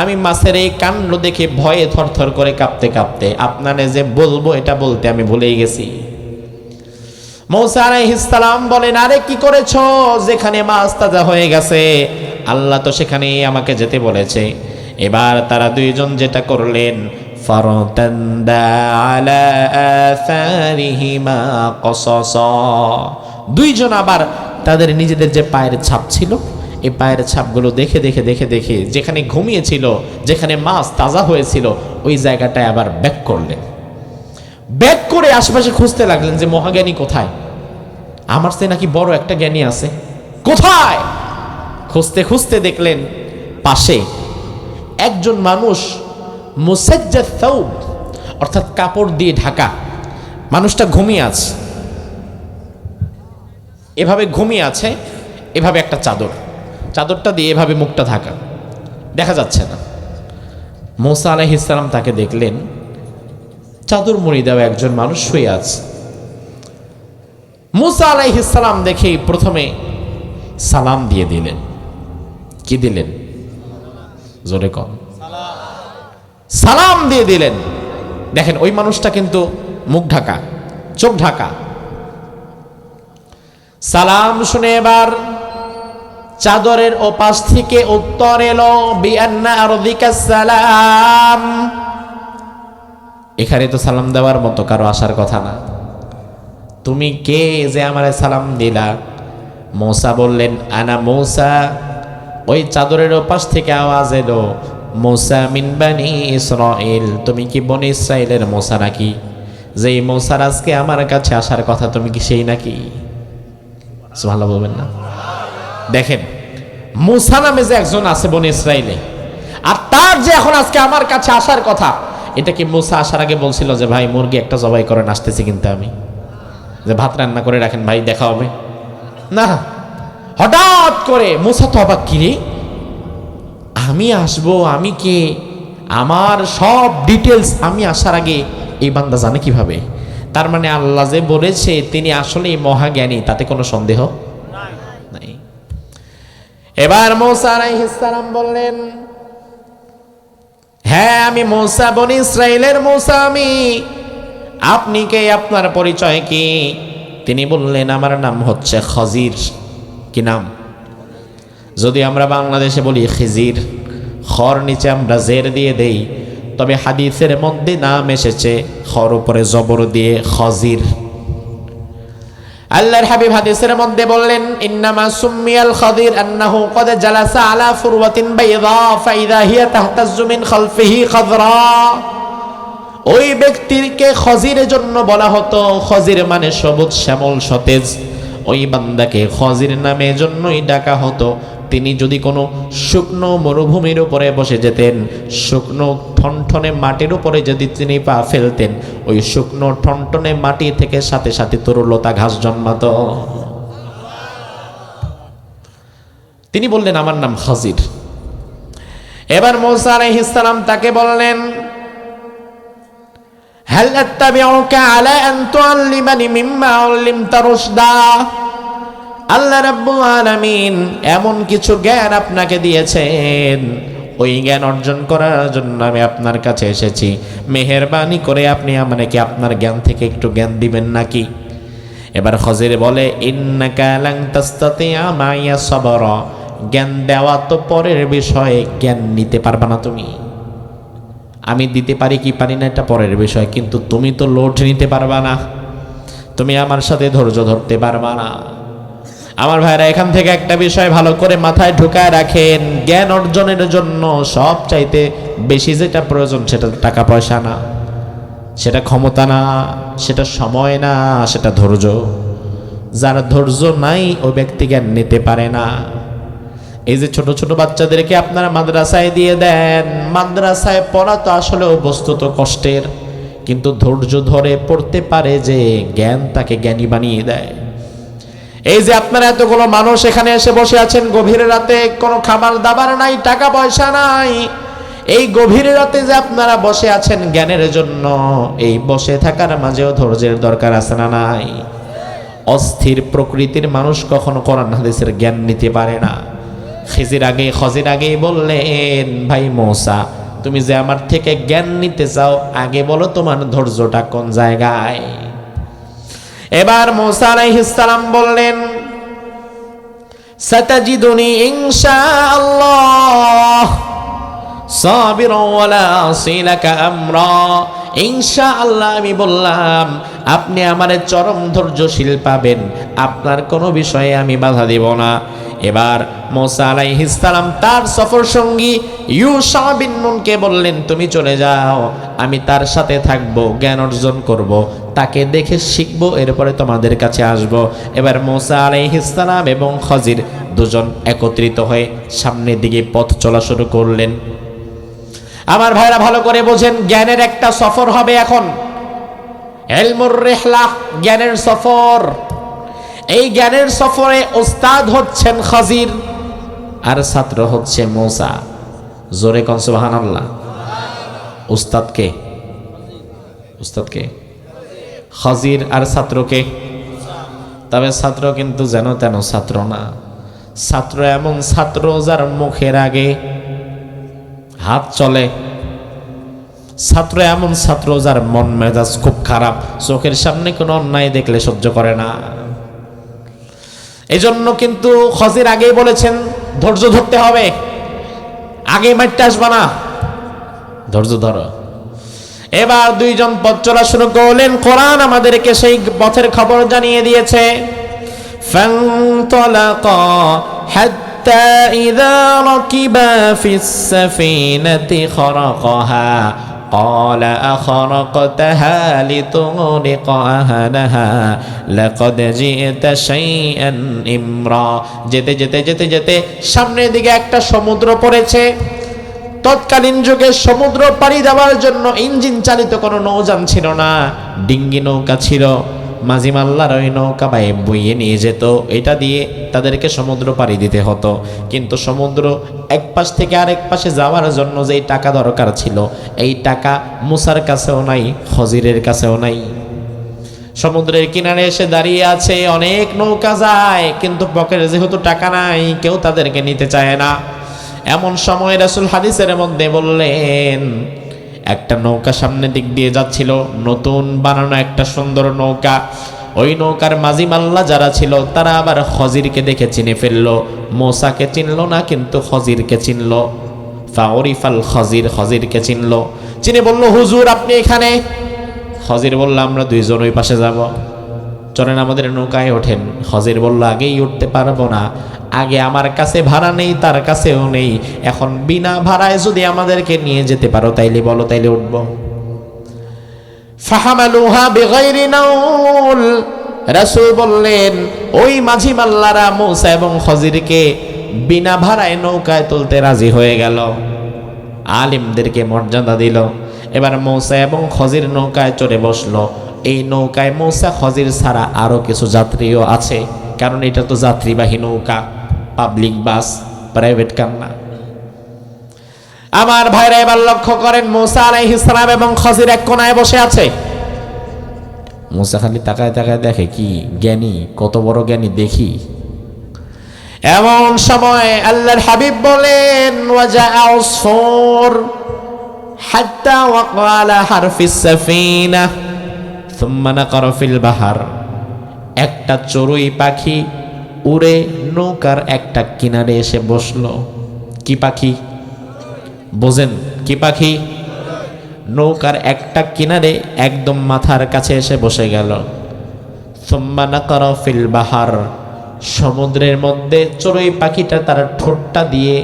আমি মাছের এই কাণ্ড দেখে ভয়ে থরথর করে কাঁপতে কাঁপতে আপনারে যে বলবো এটা বলতে আমি ভুলেই গেছি। মূসা আলাইহিস সালাম বলেন, আরে কি করেছো? যেখানে মাছ তাজা হয়ে গেছে আল্লাহ তো সেখানেই আমাকে যেতে বলেছে। এবার তারা দুইজন যেটা করলেন, ফারতান্দা আলা আসারিহিমা কসাসা। দুইজন আবার তাদের নিজেদের যে পায়ের ছাপ ছিল, এই পায়ের ছাপগুলো দেখে দেখে দেখে দেখে যেখানে ঘুমিয়েছিল, যেখানে মাছ তাজা হয়েছিল, ওই জায়গাটায় আবার ব্যাক করলেন। ব্যাক করে আশেপাশে খুঁজতে লাগলেন যে মহাজ্ঞানী কোথায়, আমার চেয়ে নাকি বড় একটা জ্ঞানী আছে, কোথায়? খুঁজতে খুঁজতে দেখলেন পাশে একজন মানুষ মুসাজ্জাদ সাউব, অর্থাৎ কাপড় দিয়ে ঢাকা, মানুষটা ঘুমিয়ে আছে, এভাবে ঘুমিয়ে আছে, এভাবে একটা চাদরটা দিয়ে এভাবে মুখটা ঢাকা, দেখা যাচ্ছে না। মুসা আলাইহিস সালাম তাকে দেখলেন চাদর মুড়ি দেওয়া একজন মানুষ শুয়ে আছে। মুসা আলাইহিস সালাম দেখে প্রথমে সালাম দিয়ে দিলেন। কি দিলেন? জোরে কম। সালাম দিয়ে দিলেন। দেখেন ওই মানুষটা কিন্তু মুখ ঢাকা, চোখ ঢাকা। সালাম শুনে এবার চাদরের ওপাশ থেকে উত্তর এলো, বিআন্না আরদিকাস সালাম। এখানে তো সালাম দেওয়ার মতো কারো আসার কথা না, তুমি কে যে আমারে সালাম দিলা? মূসা বললেন, আনা মূসা। ওই চাদরের ওপাশ থেকে আওয়াজ এলো, মূসা মিন বানি ইসরাইল। তুমি কি বনি ইসরাইলের মূসা নাকি? যেই মূসার আজকে আমার কাছে আসার কথা, তুমি কি সেই নাকি? সুবহানাল্লাহ বলবেন না? দেখেন মূসা নামে যে একজন আছে বনি ইসরাইলে, আর তার যে এখন আজকে আমার কাছে আসার কথা, এটা কি মূসা আসার আগে বলছিল যে ভাই মুরগি একটা জবাই করেন, আসতেছি কিন্তু আমি, যে ভাত রান্না করে রাখেন ভাই দেখা হবে? না, হঠাৎ করে মূসা তো অবাক, কি রে আমি আসবো, আমি কে, আমার সব ডিটেলস আমি আসার আগে এই বান্দা জানে কিভাবে? তার মানে আল্লাহ যে বলেছে তিনি আসলেই মহাজ্ঞানী, তাতে কোনো সন্দেহ নাই। এবার মূসা আলাইহিস সালাম বললেন, হ্যাঁ আমি মূসা, বনি ইসরাইলের মূসা আমি। আপনি কে? আপনার পরিচয় কি? তিনি বললেন, আমার নাম হচ্ছে খজির। কি নাম? যদি আমরা বাংলাদেশে বলি খিজির, খর নিচে আমরা জের দিয়ে দেই, তবে হাদিসের মধ্যে নাম এসেছে খর উপরে জবর দিয়ে খজির। আল্লাহর হাবিব হাদিসের মধ্যে বললেন, ইন্নামা সুম্মিয়াল খদির আন্নাহু ক্বাদ জালাসা আলা ফুরওয়াতিন বাইদা ফাইদা হিয়া তাহতাজ্জু মিন খালফিহি খাযরা। ওই ব্যক্তিকে খজিরের জন্য বলা হতো, খজির মানে সবুজ শ্যামল সতেজ। ওই বান্দাকে খজির নামে জন্যই ডাকা হতো। তিনি যদি কোনো শুকনো মরুভূমির উপরে বসে যেতেন, শুকনো ঠনঠনে মাটির উপরে যদি তিনি পা ফেলতেন, ওই শুকনো ঠনঠনে মাটি থেকে সাথে সাথে তরুলতা ঘাস জন্মাতো। তিনি বললেন, আমার নাম খজির। এবার মূসা আলাইহিস সালাম তাকে বললেন, হাল আত্তাবিউকা আলা আন তুআল্লিমানি মিম্মা উল্লিমতা রুশদা। আল্লাহ রাব্বুল আলামিন এমন কিছু জ্ঞান আপনাকে দিয়েছেন, ওই জ্ঞান অর্জন করার জন্য আমি আপনার কাছে এসেছি। মেহেরবানি করে আপনি আমাকে আপনার জ্ঞান থেকে একটু জ্ঞান দিবেন নাকি? এবার খজির বলে, ইন্নাকা লান তাস্তাতিয়া মাইয়া সাবরা। জ্ঞান দেওয়া তো পরের বিষয়, জ্ঞান নিতে পারবা না তুমি। আমি দিতে পারি কি পারি না এটা পরের বিষয়, কিন্তু তুমি তো লোড নিতে পারবা না, তুমি আমার সাথে ধৈর্য ধরতে পারবা না। আমার ভাইরা, এখান থেকে একটা বিষয় ভালো করে মাথায় ঢুকায় রাখেন, জ্ঞান অর্জনের জন্য সব চাইতে বেশি যেটা প্রয়োজন সেটা টাকা পয়সা না, সেটা ক্ষমতা না, সেটা সময় না, সেটা ধৈর্য। যার ধৈর্য নাই ওই ব্যক্তি জ্ঞান নিতে পারে না। এই যে ছোট ছোট বাচ্চাদেরকে আপনারা মাদ্রাসায় দিয়ে দেন, মাদ্রাসায় পড়া তো আসলে বস্তুত কষ্টের, কিন্তু ধৈর্য ধরে পড়তে পারে যে জ্ঞান তাকে জ্ঞানী বানিয়ে দেয়। এই যে আপনারা এতগুলো মানুষ এখানে এসে বসে আছেন গভীর রাতে, কোনো খাবার দাবার নাই, টাকা পয়সা নাই, এই গভীর রাতে যে আপনারা বসে আছেন জ্ঞানের জন্য, এই বসে থাকার মাঝেও ধৈর্যের দরকার আছে না নাই? অস্থির প্রকৃতির মানুষ কখনো কোরআন হাদিসের জ্ঞান নিতে পারে না। খজির আগে বললেন, ভাই মূসা, তুমি যে আমার থেকে জ্ঞান নিতে চাও, আগে বলো তোমার ধৈর্যটা কোন জায়গায়? এবার মূসা আলাইহিস সালাম বললেন, সাতাজিদুনি ইনশাআল্লাহ সাবিরা ওয়ালা আসিলাকা আমরা, ইনশাআল্লাহ আমি বললাম আপনি আমারে চরম ধৈর্যশীল পাবেন, আপনার কোনো বিষয়ে আমি বাধা দেব না। এবার মূসা আলাইহিস সালাম তার সফর সঙ্গী ইউশা বিন নুনকে বললেন, তুমি চলে যাও, আমি তার সাথে থাকব, জ্ঞান অর্জন করব, তাকে দেখে শিখব, এরপরে তোমাদের কাছে আসব। এবার মূসা আলাইহিস সালাম এবং খজির দুজন একত্রিত হয়ে সামনের দিকে পথ চলা শুরু করলেন। আমার ভাইরা ভালো করে বোঝেন, জ্ঞানের একটা সফর হবে এখন, ইলমুর রিহলা, জ্ঞানের সফর। এই জ্ঞানের সফরে ওস্তাদ হচ্ছেন খজির আর ছাত্র হচ্ছে মূসা। জোরে কোন সুবহানাল্লাহ। উস্তাদ কে? উস্তাদ কে? খজির। আর ছাত্র কে? তবে ছাত্র কিন্তু যেন তেন ছাত্র না। ছাত্র এমন ছাত্র যার মুখের আগে হাত চলে। ছাত্র এমন ছাত্র যার মন মেজাজ খুব খারাপ, চোখের সামনে কোনো অন্যায় দেখলে সহ্য করে না। এই জন্য কিন্তু খজির আগেই বলেছেন ধৈর্য ধরতে হবে, আগে মারতে আসবা না, ধৈর্য ধরো। এবার দুইজন পথ চলা শুরু করলেন। কোরআন আমাদেরকে সেই পথের খবর জানিয়ে দিয়েছে। ফান্তালাকা হাত্তা ইযা রাকিবা ফিস সাফিনাতি খারাকাহা قال أخرقتها لتغرق أهلها لقد جئت شيئا إمرا। যেতে যেতে যেতে যেতে সামনের দিকে একটা সমুদ্র পড়েছে। তৎকালীন যুগে সমুদ্র পাড়ি দেওয়ার জন্য ইঞ্জিন চালিত কোনো নৌযান ছিল না, ডিঙ্গি নৌকা ছিল। মাঝি মাল্লার ওই নৌকা বায়ে বইয়ে নিয়ে যেত, এটা দিয়ে তাদেরকে সমুদ্র পাড়ি দিতে হতো। কিন্তু সমুদ্র এক পাশ থেকে আরেক পাশে যাওয়ার জন্য যেই টাকা দরকার ছিল, এই টাকা মূসার কাছেও নাই, খজিরের কাছেও নাই। সমুদ্রের কিনারে এসে দাঁড়িয়ে আছে, অনেক নৌকা যায়, কিন্তু পকেটে যেহেতু টাকা নাই, কেউ তাদেরকে নিতে চায় না। এমন সময় রাসূল হাদিসের মধ্যে বললেন, একটা নৌকা সামনের দিক দিয়ে যাচ্ছিল, নতুন বানানো একটা সুন্দর নৌকা। ওই নৌকার মাঝি মাল্লা যারা ছিল তারা আবার খজিরকে দেখে চিনে ফেললো। মূসাকে চিনলো না, কিন্তু খজিরকে চিনলো। ফাউরিফাল খজির, খজিরকে চিনলো, চিনে বলল, হুজুর আপনি এখানে? খজির বলল, আমরা দুইজন ওই পাশে যাব, চলেন আমাদের নৌকায় ওঠেন। খজির বলল, আগেই উঠতে পারবো না, আগে আমার কাছে ভাড়া নেই, তার কাছেও নেই, এখন বিনা ভাড়ায় যদি আমাদেরকে নিয়ে যেতে পারো তাইলে বলো, তাইলে উঠবো। ফাহামালুহা বিগাইরি নাউল, রাসূল বললেন ওই মাঝি মাল্লারা মূসা এবং খজিরকে বিনা ভাড়ায় নৌকায় তুলতে রাজি হয়ে গেল, আলিমদেরকে মর্যাদা দিল। এবার মূসা এবং খজির নৌকায় চড়ে বসলো। এই নৌকায় মূসা খজির ছাড়া আরো কিছু যাত্রীও আছে, কারণ এটা তো যাত্রীবাহী নৌকা, পাবলিক বাস, প্রাইভেট কার না। আমার ভাইরা এবার লক্ষ্য করেন, মূসা আলাইহিস সালাম এবং খজির এক কোণায় বসে আছে। মূসা খালি তাকায় তাকায় দেখে, কি জ্ঞানী, কত বড় জ্ঞানী দেখি। এমন সময় আল্লাহর হাবিব বলেন, ওয়াজা আসফুর হাত্তা ওয়াকা আলা হারফিস সাফিনা সুম্মা নাকারা ফিল বাহার। একটা চড়ুই পাখি উড়ে নৌকার একটা কিনারে এসে বসলো। কি পাখি বোঝেন? কি পাখি? নৌকার একটা কিনারে একদম মাথার কাছে এসে বসে গেল। সুম্মা নাকারা ফিল বাহার, সমুদ্রের মধ্যে চড়ুই পাখিটা তার ঠোঁটটা দিয়ে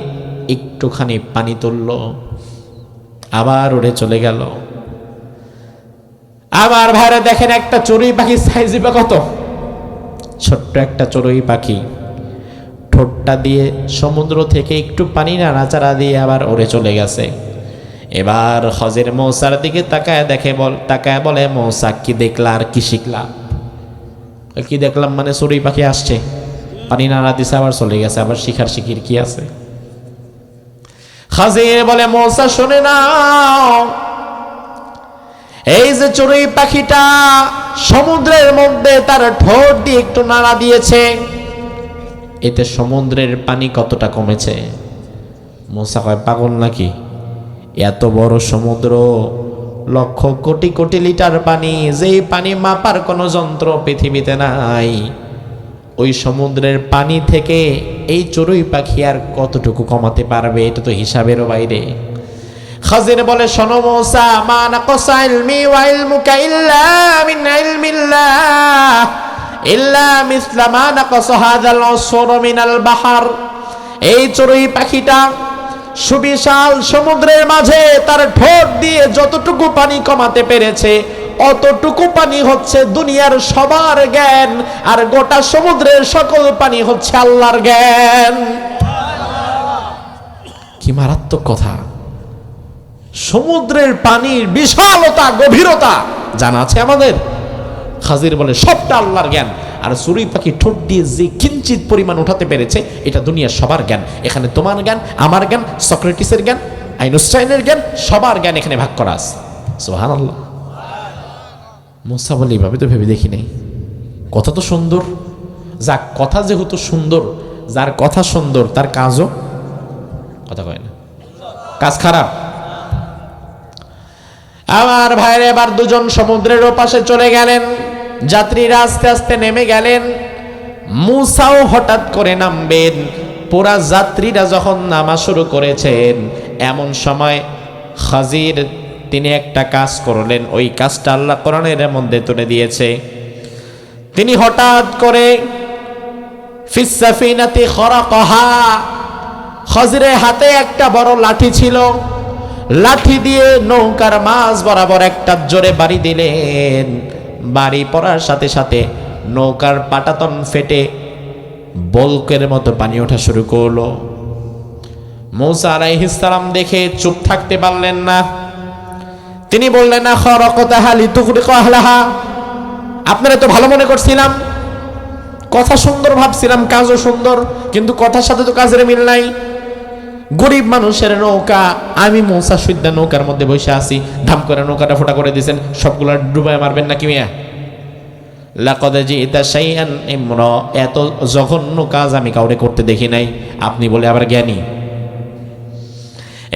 একটুখানি পানি তুলল, আবার উড়ে চলে গেল। আবার ভাইরা দেখেন, একটা চড়ুই পাখির সাইজ বা কত ছোট্ট একটা চড়ুই পাখি, ঠোঁটটা দিয়ে সমুদ্র থেকে একটু পানি নাড়াচাড়া দিয়ে আবার উড়ে চলে গেছে। এবার খজির মূসার দিকে তাকায় দেখে, তাকায় বলে, মূসা কি দেখলা আর কি শিখলা? কি দেখলাম মানে চড়ুই পাখি আসছে, পানি নাড়া দিছে, আবার চলে গেছে, আবার শিখার শিখির কি আছে? খজির বলে, মূসা শুনে নাও, এই যে চড়ুই পাখিটা সমুদ্রের মধ্যে তার ঠোঁট দিয়ে একটু নাড়া দিয়েছে, এতে সমুদ্রের পানি কতটা কমেছে? মূসা কয়, পাগল নাকি? এত বড় সমুদ্র, লক্ষ কোটি কোটি লিটার পানি, যেই পানি মাপার কোনো যন্ত্র পৃথিবীতে নাই, ওই সমুদ্রের পানি থেকে এই চড়ুই পাখি আর কতটুকু কমাতে পারবে? এটা তো হিসাবেরও বাইরে। খাজির বলে, শোনো মূসা, মা নাকাসা ইলমি ওয়া ইলমুকা ইল্লা মিন ইলমিল্লাহ ইল্লা মিসলা মা নাকাসা হাযাল উসফুর মিনাল বাহর। এই চড়ুই পাখিটা সুবিশাল সমুদ্রের মাঝে তার ঠোঁট দিয়ে যতটুকু পানি কমাতে পেরেছে, অতটুকু পানি হচ্ছে দুনিয়ার সবার জ্ঞান, আর গোটা সমুদ্রের সকল পানি হচ্ছে আল্লাহর জ্ঞান। কি মারাত্মক কথা! সমুদ্রের পানির বিশালতা, গভীরতা জানা আছে আমাদের? খাজির বলে সবটা আল্লাহর জ্ঞান, আর চড়ুই পাখি ঠোঁট দিয়ে যে কিঞ্চিত পরিমাণ উঠাতে পেরেছে, এটা দুনিয়ার সবার জ্ঞান। এখানে তোমার জ্ঞান, আমার জ্ঞান, সক্রেটিসের জ্ঞান, আইনস্টাইনের জ্ঞান, সবার জ্ঞান এখানে ভাগ করা আছে। সুবহানাল্লাহ। মূসা বলে, এইভাবে তো ভেবে দেখি নাই, কথা তো সুন্দর। যাক, কথা যেহেতু সুন্দর, যার কথা সুন্দর তার কাজও, কথা কয় না, কাজ খারাপ। আমার ভাইরে, এবার দুজন সমুদ্রের ওপাশে চলে গেলেন, যাত্রীরা আস্তে আস্তে নেমে গেলেন, মূসাও হঠাৎ করে নামবেন। পুরা যাত্রীরা যখন নামা শুরু করেছেন, এমন সময় খাজির তিনি একটা কাজ করলেন, ওই কাজটা আল্লাহ কোরআনের মধ্যে তুলে দিয়েছে। তিনি হঠাৎ করে ফিস সাফিনাতি খরাকহা, খাজিরের হাতে একটা বড় লাঠি ছিল, লাঠি দিয়ে নৌকার মাঝ বরাবর একটা জোরে বাড়ি দিলেন। বাড়ি পড়ার সাথে সাথে নৌকার পাটাতন ফেটে বলকের মতো পানি ওঠা শুরু করলো। মূসা আলাইহিস সালাম দেখে চুপ থাকতে পারলেন না। তিনি বললেন, না খরাকতাহা লিতুগরিকা আহলাহা, আপনারা তো ভালো মনে করছিলাম, কথা সুন্দর ভাবছিলাম, কাজও সুন্দর, কিন্তু কথার সাথে তো কাজের মিল নাই। গরিব মানুষের নৌকা, আমি মূসা সুদ্দা নৌকার মধ্যে বসে আছি, ধাম করে নৌকাটা ফোটা করে দিয়েছেন, সবগুলা ডুবায় মারবেন নাকি মিয়া? লাকাদ জিতা শাইআন ইমরা, এত জঘন্য কাজ আমি কাউরে করতে দেখি নাই, আপনি বলে আবার জ্ঞানী।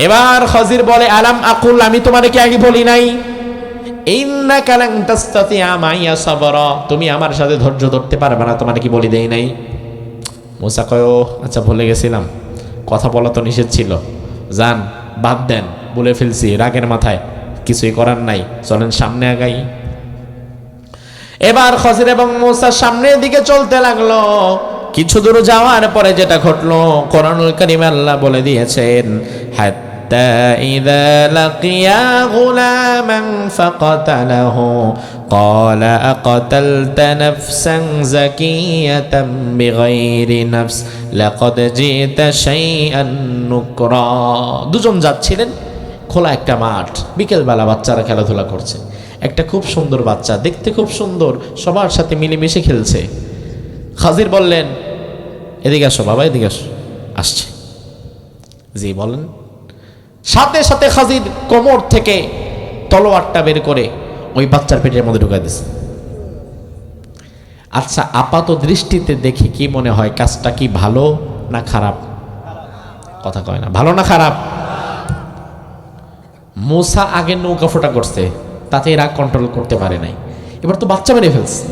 এবার খাজির বলে, আলাম আকুল, আমি তোমারে কি আগে বলি নাই ইন্নাকা লান তাসতাতিয়া মাইয়া সাবরা, তুমি আমার সাথে ধৈর্য ধরতে পারবে না, তোমারে কি বলি দেই নাই? মূসা কয়, ও আচ্ছা, ভুলে গেছিলাম, কথা বলা তো নিষেধ ছিল, যান বাদ দেন, বলে ফেলছি রাগের মাথায়, কিছুই করার নাই, চলেন সামনে আগাই। এবার খাজির এবং মূসা সামনের দিকে চলতে লাগলো। কিছু দূর যাওয়ার পরে যেটা ঘটলো, কোরআনুল কারীমে আল্লাহ বলে দিয়েছেন, হাত্তা ইযা লাকিয়া গুলামান ফাকাতালাহু ক্বালা আকাতালতা নাফসান যাকিয়াতান বিগাইরি নাফস লাকাদ জিতা শাইআন নুকরা। দুজন যাচ্ছিলেন খোলা একটা মাঠ, বিকেলবেলা বাচ্চারা খেলাধুলা করছে। একটা খুব সুন্দর বাচ্চা, দেখতে খুব সুন্দর, সবার সাথে মিলেমিশে খেলছে। খাজির বললেন, এদিকে আসো বাবা, এদিকে আসো। আসছে। জি বলেন। সাথে সাথে খাজির কোমর থেকে তলোয়ারটা বের করে ওই বাচ্চার পেটের মধ্যে ঢুকাই দিয়েছে। আচ্ছা, আপাত দৃষ্টিতে দেখি কি মনে হয়, কাজটা কি ভালো না খারাপ? কথা কয় না, ভালো না খারাপ? মূসা আগে নৌকা ফোটা করছে, তাতে রাগ কন্ট্রোল করতে পারে নাই, এবার তো বাচ্চা মেরে ফেলছে।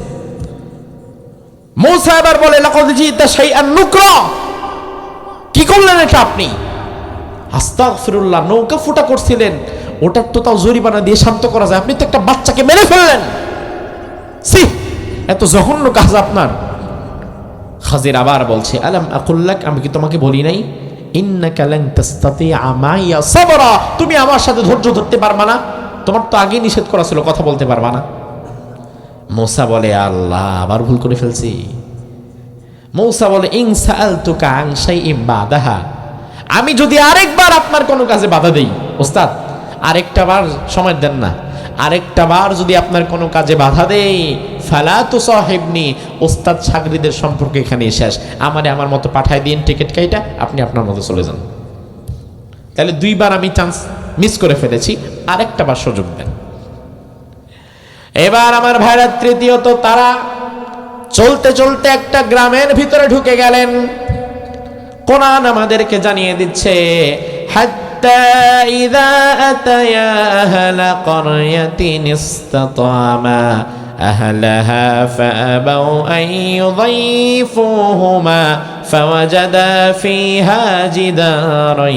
মূসা এবার বলে, লাকাদ জিতা শাইআন নুকরা, কি করলেন এটা আপনি? আস্তাগফিরুল্লাহ, নৌকা ফুটা করছিলেন, ওটার তো তাও জরিমানা দিয়ে শান্ত করা যায়, আপনি তো একটা বাচ্চাকে মেরে ফেললেন, সি, এত জঘন্য কাজ আপনার। খাজির আবার বলছে, আলাম আকুল্লাক, আমি কি তোমাকে বলি নাই ইন্নাকা লান তাসতাতিয়া মাইয়া সাবরা, তুমি আমার সাথে ধৈর্য ধরতে পারবা না? তোমার তো আগেই নিষেধ করা ছিল, কথা বলতে পারবা না। মূসা বলে, আল্লাহ, আবার ভুল করে ফেলছি। মূসা বলে, ইন সাআলতুকা আন শাইইন বাদাহা, আমি যদি আরেকবার আপনার কোনো কাজে বাধা দেই, ওস্তাদ আরেকটা বার সময় দেন না, আরেকটা বার যদি আপনার কোনো কাজে বাধা দেই, ফালা তুসাহিবনি, ওস্তাদ ছাত্রীদের সম্পর্কে এখানে শেষ, আমারে আমার মতো পাঠায় দিন টিকিট কাইটা, আপনি আপনার মতো চলে যান। তাহলে দুইবার আমি চান্স মিস করে ফেলেছি, আরেকটা বার সুযোগ দেন। এবার আমার ভাইরা তৃতীয়ত, তারা চলতে চলতে একটা গ্রামের ভিতরে ঢুকে গেলেন। কোরআন আমাদেরকে জানিয়ে দিচ্ছে, হাত্তা ইযা আতায়া আহলা ক্বরয়াতিন ইসতাতামা আহলাহা ফাআবাউ আন ইউযাইফুহুমা فوجدا فيها جدارا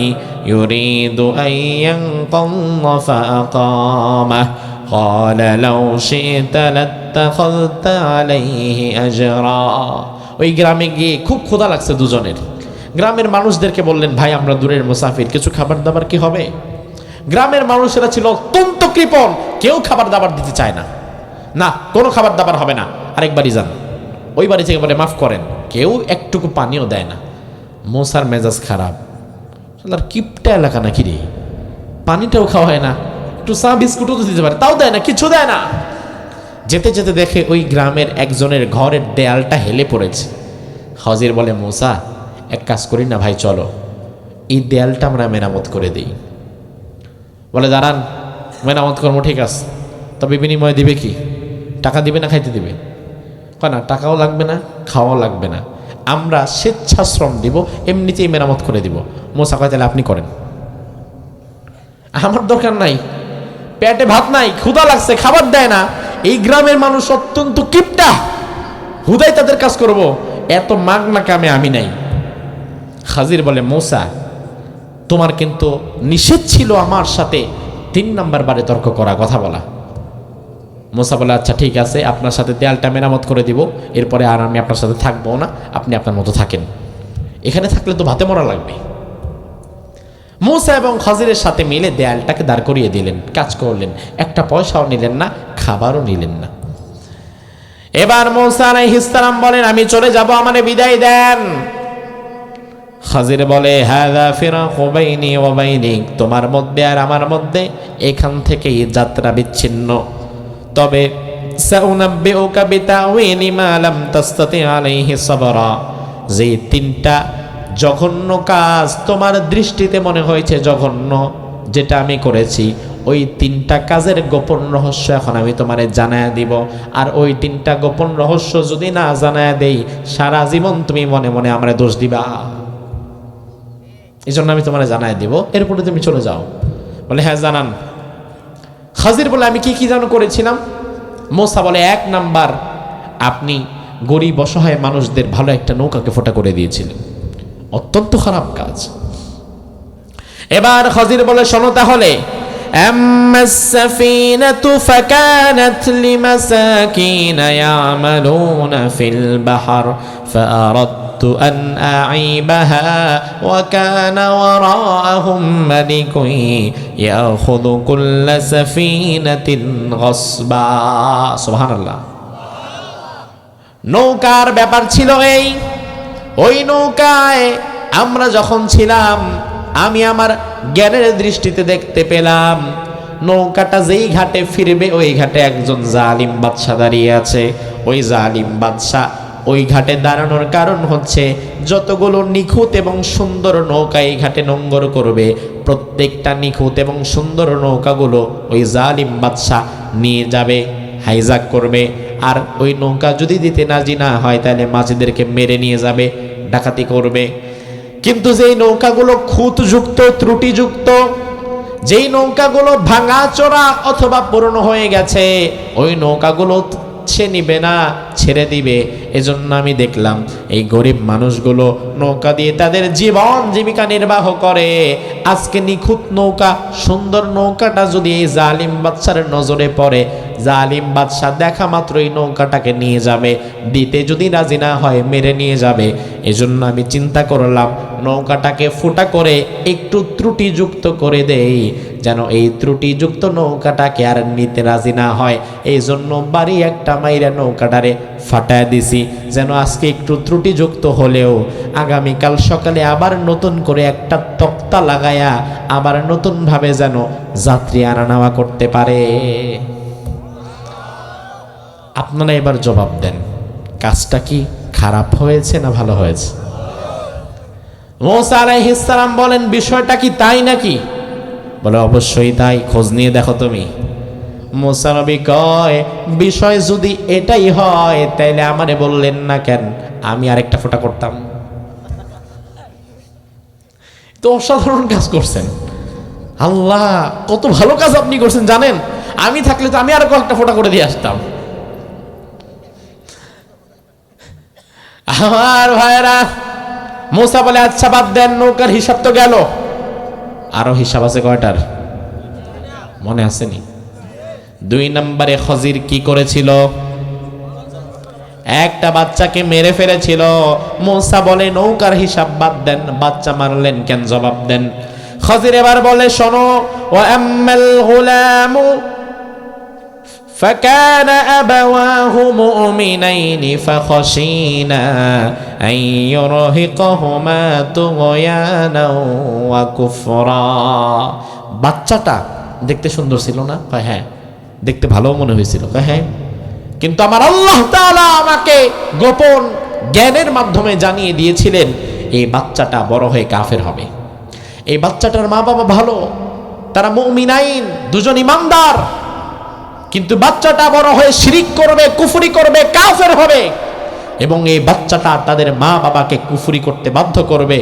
يريد أن ينقض فأقامه قال لو شئت لاتخذت عليه أجرا ওই গ্রামে গিয়ে খুব ক্ষুধা লাগছে দুজনের। গ্রামের মানুষদেরকে বললেন, ভাই আমরা দূরের মুসাফির, কিছু খাবার দাবার কি হবে? গ্রামের মানুষেরা ছিল অত্যন্ত কৃপণ, কেউ খাবার দাবার দিতে চায় না, না কোনো খাবার দাবার হবে না, আরেকবারই যান। ওই বাড়ি থেকে বলে মাফ করেন, কেউ একটুকু পানিও দেয় না। মোসার মেজাজ খারাপ, কিপটা এলাকা নাকি রে, পানিটাও খাওয়া হয় না, একটু চা বিস্কুটও তো দিতে পারে, তাও দেয় না, কিছু দেয় না। যেতে যেতে দেখে ওই গ্রামের একজনের ঘরের দেয়ালটা হেলে পড়েছে। খজির বলে, মোসা এক কাজ করি না ভাই, চলো এই দেয়ালটা আমরা মেরামত করে দিই। বলে দাঁড়ান, মেরামত করবো ঠিক আছে, তবে বিনিময়ে দিবে কি? টাকা দিবে না খাইতে দিবে? কয় না, টাকাও লাগবে না খাওয়াও লাগবে না, আমরা স্বেচ্ছাশ্রম দিব, এমনিতেই মেরামত করে দিব। মোসা কয় তাহলে আপনি করেন, আমার দরকার নাই, পেটে ভাত নাই, ক্ষুধা লাগছে, খাবার দেয় না। এই গ্রামের মানুষ অত্যন্ত কিপটা, হুদাই তাদের কাজ করব, এত মাগনা কামে আমি নাই। খাজির বলে, মোসা তোমার কিন্তু নিষেধ ছিল আমার সাথে 3 নাম্বার বারে তর্ক করা, কথা বলা। মোসা বলে, আচ্ছা ঠিক আছে, আপনার সাথে দেয়ালটা মেরামত করে দিব, এরপরে আর আমি আপনার সাথে থাকবো না, আপনি আপনার মতো থাকেন, এখানে থাকলে তো ভাতে মরা লাগবে। মুসা এবং খাজিরের সাথে মিলে দেয়ালটাকে দাঁড় করিয়ে দিলেন, কাজ করলেন, একটা পয়সাও নিলেন না, খাবারও নিলেন না। এবার মুসা আলাইহিস সালাম বলেন, আমি চলে যাব, আমারে বিদায় দেন। খাজির বলে, হাযা ফিরাকু বাইনি ওয়া বাইনিক, তোমার মধ্যে আর আমার মধ্যে এখান থেকেই যাত্রা বিচ্ছিন্ন। তবে সাউনাব্বিউকা বিতাউইলি মা লাম তাসতাতি আলাইহি সাবরা, যে 3টা জঘন্য কাজ তোমার দৃষ্টিতে মনে হয়েছে জঘন্য, যেটা আমি করেছি, ওই 3টা কাজের গোপন রহস্য এখন আমি তোমারে জানায় দিব। আর ওই 3টা গোপন রহস্য যদি না জানায় দেই, সারা জীবন তুমি মনে মনে আমারে দোষ দিবা, এই জন্য আমি তোমারে জানায় দিব, এরপরে তুমি চলে যাও। বলে, হ্যাঁ জানান। খাজির বলে, আমি কি কি যেন করেছিলাম? মোসা বলে, 1 নাম্বার, আপনি গরিব অসহায় মানুষদের ভালো একটা নৌকাকে ফোটা করে দিয়েছিলেন, অত্যন্ত খারাপ কাজ। এবার খাজির বলে, শোনো তাহলে, আম্মাস সাফিনাতু ফাকানাত লিমাসাকিনা ইয়ামালুনা ফিল বাহর ফাআরাদতু আন আ'ইবাহা ওয়া কানা ওয়ারাআহুম মালিকুন ইয়াখুযু কুল্লা সাফিনাতিন গাসবা। সুবহানাল্লাহ। নৌকার ব্যাপার ছিল এই, ওই নৌকায় আমরা যখন ছিলাম, আমি আমার জ্ঞানের দৃষ্টিতে দেখতে পেলাম নৌকাটা যেই ঘাটে ফিরবে, ওই ঘাটে একজন জালিম বাদশা দাঁড়িয়ে আছে। ওই জালিম বাদশা ওই ঘাটে দাঁড়ানোর কারণ হচ্ছে, যতগুলো নিখুঁত এবং সুন্দর নৌকা এই ঘাটে নোঙ্গর করবে, প্রত্যেকটা নিখুঁত এবং সুন্দর নৌকাগুলো ওই জালিম বাদশা নিয়ে যাবে, হাইজাক করবে। আর ওই নৌকা যদি দিতে রাজি না হয়, তাহলে মাঝিদেরকে মেরে নিয়ে যাবে, ডাকাতি করবে। কিন্তু যেই নৌকাগুলো খুঁতযুক্ত, ত্রুটিযুক্ত, যেই নৌকাগুলো ভাঙাচোরা অথবা পুরনো হয়ে গেছে, ওই নৌকাগুলো সে নিবে না, ছেড়ে দিবে। এজন্য আমি দেখলাম এই গরিব মানুষগুলো নৌকা দিয়ে তাদের জীবন জীবিকা নির্বাহ করে। আজকে নিখুঁত নৌকা, সুন্দর নৌকাটা যদি এই জালিম বাদশার নজরে পড়ে, জালিম বাদশা দেখা মাত্র এই নৌকাটাকে নিয়ে যাবে, দিতে যদি রাজি না হয় মেরে নিয়ে যাবে। এজন্য আমি চিন্তা করলাম নৌকাটাকে ফুটা করে একটু ত্রুটিযুক্ত করে দেই, যেন এই ত্রুটিযুক্ত নৌকাটাকে আর নিতে রাজি না হয়। এই জন্য বাড়ি একটা মাইরা নৌকাটারে ফাটায় দিছি, যেন আজকে একটু ত্রুটিযুক্ত হলেও আগামীকাল সকালে আবার নতুন করে একটা তক্তা লাগায়া আবার নতুনভাবে যেন যাত্রী আনা নেওয়া করতে পারে। আপনারা এবার জবাব দেন, কাজটা কি খারাপ হয়েছে না ভালো হয়েছে? মুসা আলাইহিস সালাম বলেন, বিষয়টা কি তাই নাকি? বলে, অবশ্যই তাই, খোঁজ নিয়ে দেখো তুমি। মুসা নবী কয়, বিষয় যদি এটাই হয় তাইলে আমারে বললেন না কেন, আমি আরেকটা ফোঁটা করতাম। তো অসাধারণ কাজ করছেন, আল্লাহ কত ভালো কাজ আপনি করছেন জানেন। আমি থাকলে তো আমি আরো কয়েকটা ফোঁটা করে দিয়ে আসতাম। আমার ভাইরা, মুসা বলে আচ্ছা বাদ দেন, নৌকার হিসাব তো গেল, আরো হিসাব আছে কয়টার মনে আসেনি? 2 নম্বরে খজির কি করেছিল? একটা বাচ্চাকে মেরে ফেলেছিল। মুসা বলে নৌকার হিসাব বাদ দেন, বাচ্চা মারলেন কেন জবাব দেন। খজির এবার বলে শোনো, ওয়া আম্মাল গুলামু فكان أبواه مؤمنين فخشينا أن يرهقهما طغيانا وكفرا। বাচ্চাটা দেখতে সুন্দর ছিল না? হ্যাঁ। দেখতে ভালো মনে হয়েছিল? হ্যাঁ। কিন্তু আমার আল্লাহ তাআলা আমাকে গোপন জ্ঞানের মাধ্যমে জানিয়ে দিয়েছিলেন এই বাচ্চাটা বড় হয়ে কাফের হবে। এই বাচ্চাটার মা বাবা ভালো, তারা মুমিনাইন, দুজন ইমানদার, কিন্তু বাচ্চাটা বড় হয়ে শিরিক করবে, কুফরি করবে, কাফের হবে, এবং এই বাচ্চাটা তাদের মা বাবাকে কুফরি করতে বাধ্য করবে।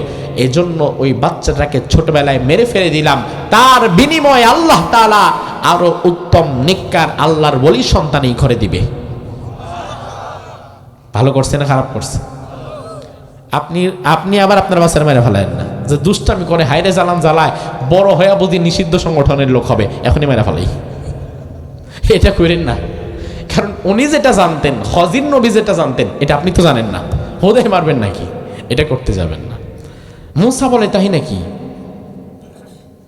এজন্য ওই বাচ্চাটাকে ছোটবেলায় মেরে ফেলে দিলাম। তার বিনিময়ে আল্লাহ তাআলা আরো উত্তম নেককার আল্লাহর ওলি সন্তান এই ঘরে দিবে। ভালো করছে না খারাপ করছে? আপনি আবার আপনার বাচ্চার মেরে ফেলেন না, যে দুষ্টামি করে হাইরে জ্বালান জ্বালায় বড় হয়ে বুঝি নিষিদ্ধ সংগঠনের লোক হবে, এখনই মেরে ফেলাই। এটা করেন না, কারণ উনি যেটা জানতেন, খজির নবী যেটা জানতেন, এটা আপনি তো জানেন না। হোদাই মারবেন নাকি? এটা করতে যাবেন না। মুসা বলে তাই নাকি?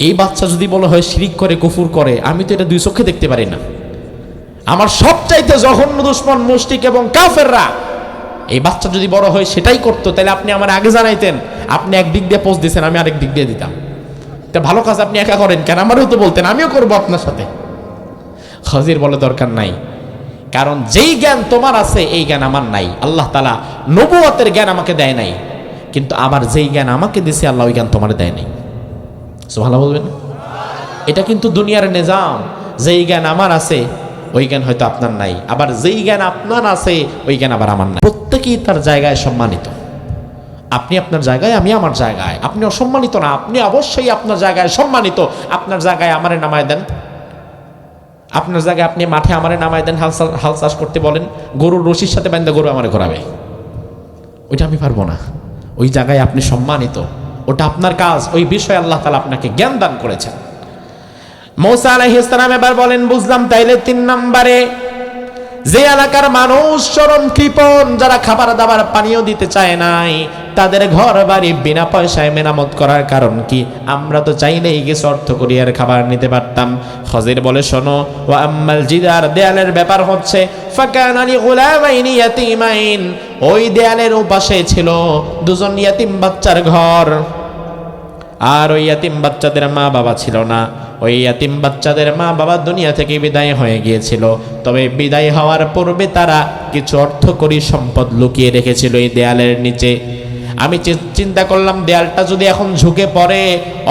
এই বাচ্চা যদি বলা হয় শিরিক করে, কুফর করে, আমি তো এটা 2 চোখে দেখতে পারি না। আমার সবচাইতে জঘন্য দুশমন মুশরিক এবং কাফেররা, এই বাচ্চা যদি বড় হয় সেটাই করতো, তাহলে আপনি আমার আগে জানাইতেন। আপনি একদিক দিয়ে পোস্ট দিয়েছেন, আমি আরেক দিক দিয়ে দিতাম। তা ভালো কাজ আপনি একা করেন কেন? আমারও তো বলতেন, আমিও করবো আপনার সাথে। খজির বলে দরকার নাই, কারণ যেই জ্ঞান তোমার আছে এই জ্ঞান আমার নাই। আল্লাহ তাআলা নবুয়তের জ্ঞান আমাকে দেয় নাই, কিন্তু আবার যেই জ্ঞান আমাকে দিয়েছে আল্লাহ ওই জ্ঞান তোমার দেয় নাই। সুবহানাল্লাহ বলবেন? এটা কিন্তু দুনিয়ার নিজাম। যেই জ্ঞান আমার আছে ওই জ্ঞান হয়তো আপনার নাই, আবার যেই জ্ঞান আপনার আছে ওই জ্ঞান আবার আমার নাই। প্রত্যেকেই তার জায়গায় সম্মানিত। আপনি আপনার জায়গায়, আমি আমার জায়গায়। আপনি অসম্মানিত না, আপনি অবশ্যই আপনার জায়গায় সম্মানিত। আপনার জায়গায় আমারে নামায় দেন, আপনার জায়গায় আপনি মাঠে আমারে নামায় দেন, হাল চাষ করতে বলেন, গরুর রশির সাথে বান্ধা গরু আমারে ঘোরাবে, ওইটা আমি পারবো না। ওই জায়গায় আপনি সম্মানিত, ওটা আপনার কাজ। ওই বিষয়ে আল্লাহ তাআলা আপনাকে জ্ঞান দান করেছেন। মূসা আলাইহিস সালাম এবার বলেন বুঝলাম, তাইলে 3 নম্বরে যে এলাকার মানুষ চরম কৃপণ, যারা খাবার দাবার পানীয় দিতে চায় নাই, তাদের ঘর বাড়ি বিনা পয়সায় মেরামত করার কারণ কি? আমরা তো চাইলেই কিছু অর্থ করি আর খাবার নিতে পারতাম। খজির বলে শোনো, ওয়া আম্মাল জিদার, দেয়ালের ব্যাপার হচ্ছে, ফাকানা লি গুলামাইনি ইয়াতীমাইন, ওই দেয়ালের ওপাশে ছিল 2জন ইয়াতীম বাচ্চার ঘর, আর ওই ইয়াতীম বাচ্চাদের মা বাবা ছিল না। ওই ইয়াতীম বাচ্চাদের মা বাবা দুনিয়া থেকে বিদায় হয়ে গিয়েছিল, তবে বিদায় হওয়ার পূর্বে তারা কিছু অর্থকরী সম্পদ লুকিয়ে রেখেছিল এই দেয়ালের নিচে। আমি চিন্তা করলাম, দেয়ালটা যদি এখন ঝুঁকে পড়ে,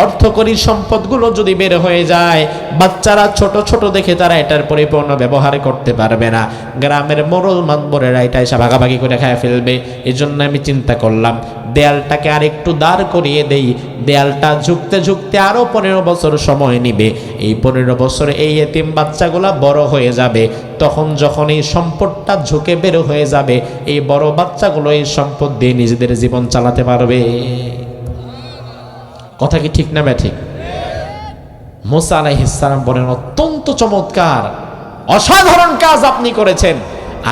অর্থকরী সম্পদগুলো যদি বের হয়ে যায়, বাচ্চারা ছোট ছোট দেখে তারা এটার পরিপূর্ণ ব্যবহার করতে পারবে না, গ্রামের মোড়ল মাতবরেরা এটা এসে ভাগাভাগি করে খায় ফেলবে। এই জন্য আমি চিন্তা করলাম দেয়ালটাকে আর একটু দাঁড় করিয়ে দেই। দেয়ালটা ঝুঁকতে ঝুঁকতে আরো 15 বছর সময় নিবে। এই 15 বছরে এই এতিম বাচ্চাগুলা বড় হয়ে যাবে, তখন যখন এই সম্পদটা ঝুঁকে বের হয়ে যাবে, এই বড় বাচ্চাগুলো এই সম্পদ দিয়ে নিজেদের জীবন চালাতে পারবে। কথা কি ঠিক না ব্যাঠিক? মুসা আলাইহিস সালাম বলেন, অত্যন্ত চমৎকার, অসাধারণ কাজ আপনি করেছেন।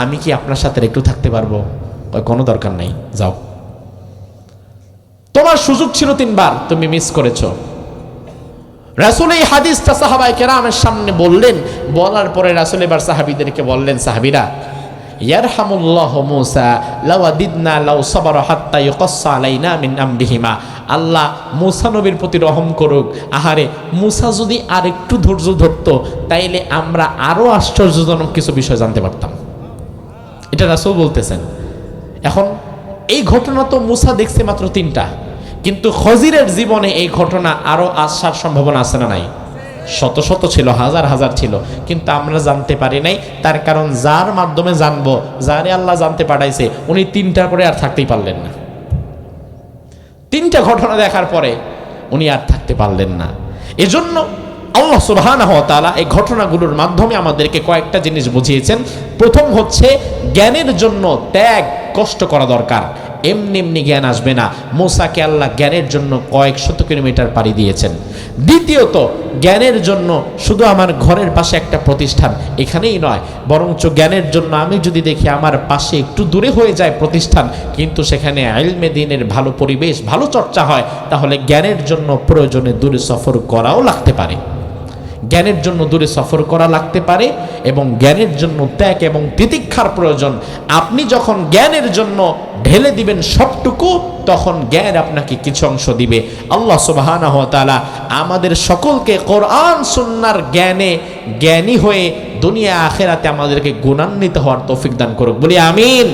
আমি কি আপনার সাথে একটু থাকতে পারবো? কোনো দরকার নাই, যাও। তোমার সুযোগ ছিল 3 বার, তুমি মিস করেছো। রাসূল এই হাদিসটা সাহাবায়ে কেরামের সামনে বললেন। বলার পরে রাসূল এবার সাহাবীদেরকে বললেন, সাহাবীরা, ইয়ারহামুল্লাহু মুসা লাওয়াদিদনা লাউ সাবারা হাত্তা ইউকাসসা আলাইনা মিন আমরিহিমা। আল্লাহ মুসা নবীর প্রতি রহম করুক। আহারে, মুসা যদি আর একটু ধৈর্য ধরতো, তাইলে আমরা আরো আশ্চর্যজনক কিছু বিষয় জানতে পারতাম। এটা রাসূল বলতেছেন। এখন এই ঘটনা তো মুসা দেখছে মাত্র 3টা, কিন্তু খজিরের জীবনে এই ঘটনা আরো আসার সম্ভাবনা আছে না নাই? শত শত ছিল, হাজার হাজার ছিল, কিন্তু আমরা জানতে পারি নাই। তার কারণ যার মাধ্যমে জানবো, যারে আল্লাহ জানতে পাঠাইছে, উনি 3টার পরে আর থাকতেই পারলেন না। 3টা ঘটনা দেখার পরে উনি আর থাকতে পারলেন না। এজন্য আল্লাহ সুবহানাহু ওয়া তাআলা এই ঘটনাগুলোর মাধ্যমে আমাদেরকে কয়েকটা জিনিস বুঝিয়েছেন। প্রথম হচ্ছে জ্ঞানের জন্য ত্যাগ, কষ্ট করা দরকার। এমনি এমনি জ্ঞান আসবে না। মূসাকে আল্লাহ জ্ঞানের জন্য কয়েক শত কিলোমিটার পাড়ি দিয়েছেন। দ্বিতীয়ত, জ্ঞানের জন্য শুধু আমার ঘরের পাশে একটা প্রতিষ্ঠান এখানেই নয়, বরঞ্চ জ্ঞানের জন্য আমি যদি দেখি আমার পাশে একটু দূরে হয়ে যায় প্রতিষ্ঠান, কিন্তু সেখানে ইলমে দ্বীনের ভালো পরিবেশ, ভালো চর্চা হয়, তাহলে জ্ঞানের জন্য প্রয়োজনে দূরে সফর করাও লাগতে পারে। জ্ঞানের জন্য দূরে সফর করা লাগতে পারে এবং জ্ঞানের জন্য ত্যাগ এবং তিতিক্ষার প্রয়োজন। আপনি যখন জ্ঞানের জন্য ঢেলে দিবেন সবটুকু, তখন জ্ঞান আপনাকে কিছু অংশ দিবে। আল্লাহ সুবহানাহু ওয়া তাআলা আমাদের সকলকে কোরআন সুন্নাহর জ্ঞানে জ্ঞানী হয়ে দুনিয়া আখিরাতে আমাদেরকে গুণান্বিত হওয়ার তৌফিক দান করুক, বলি আমিন।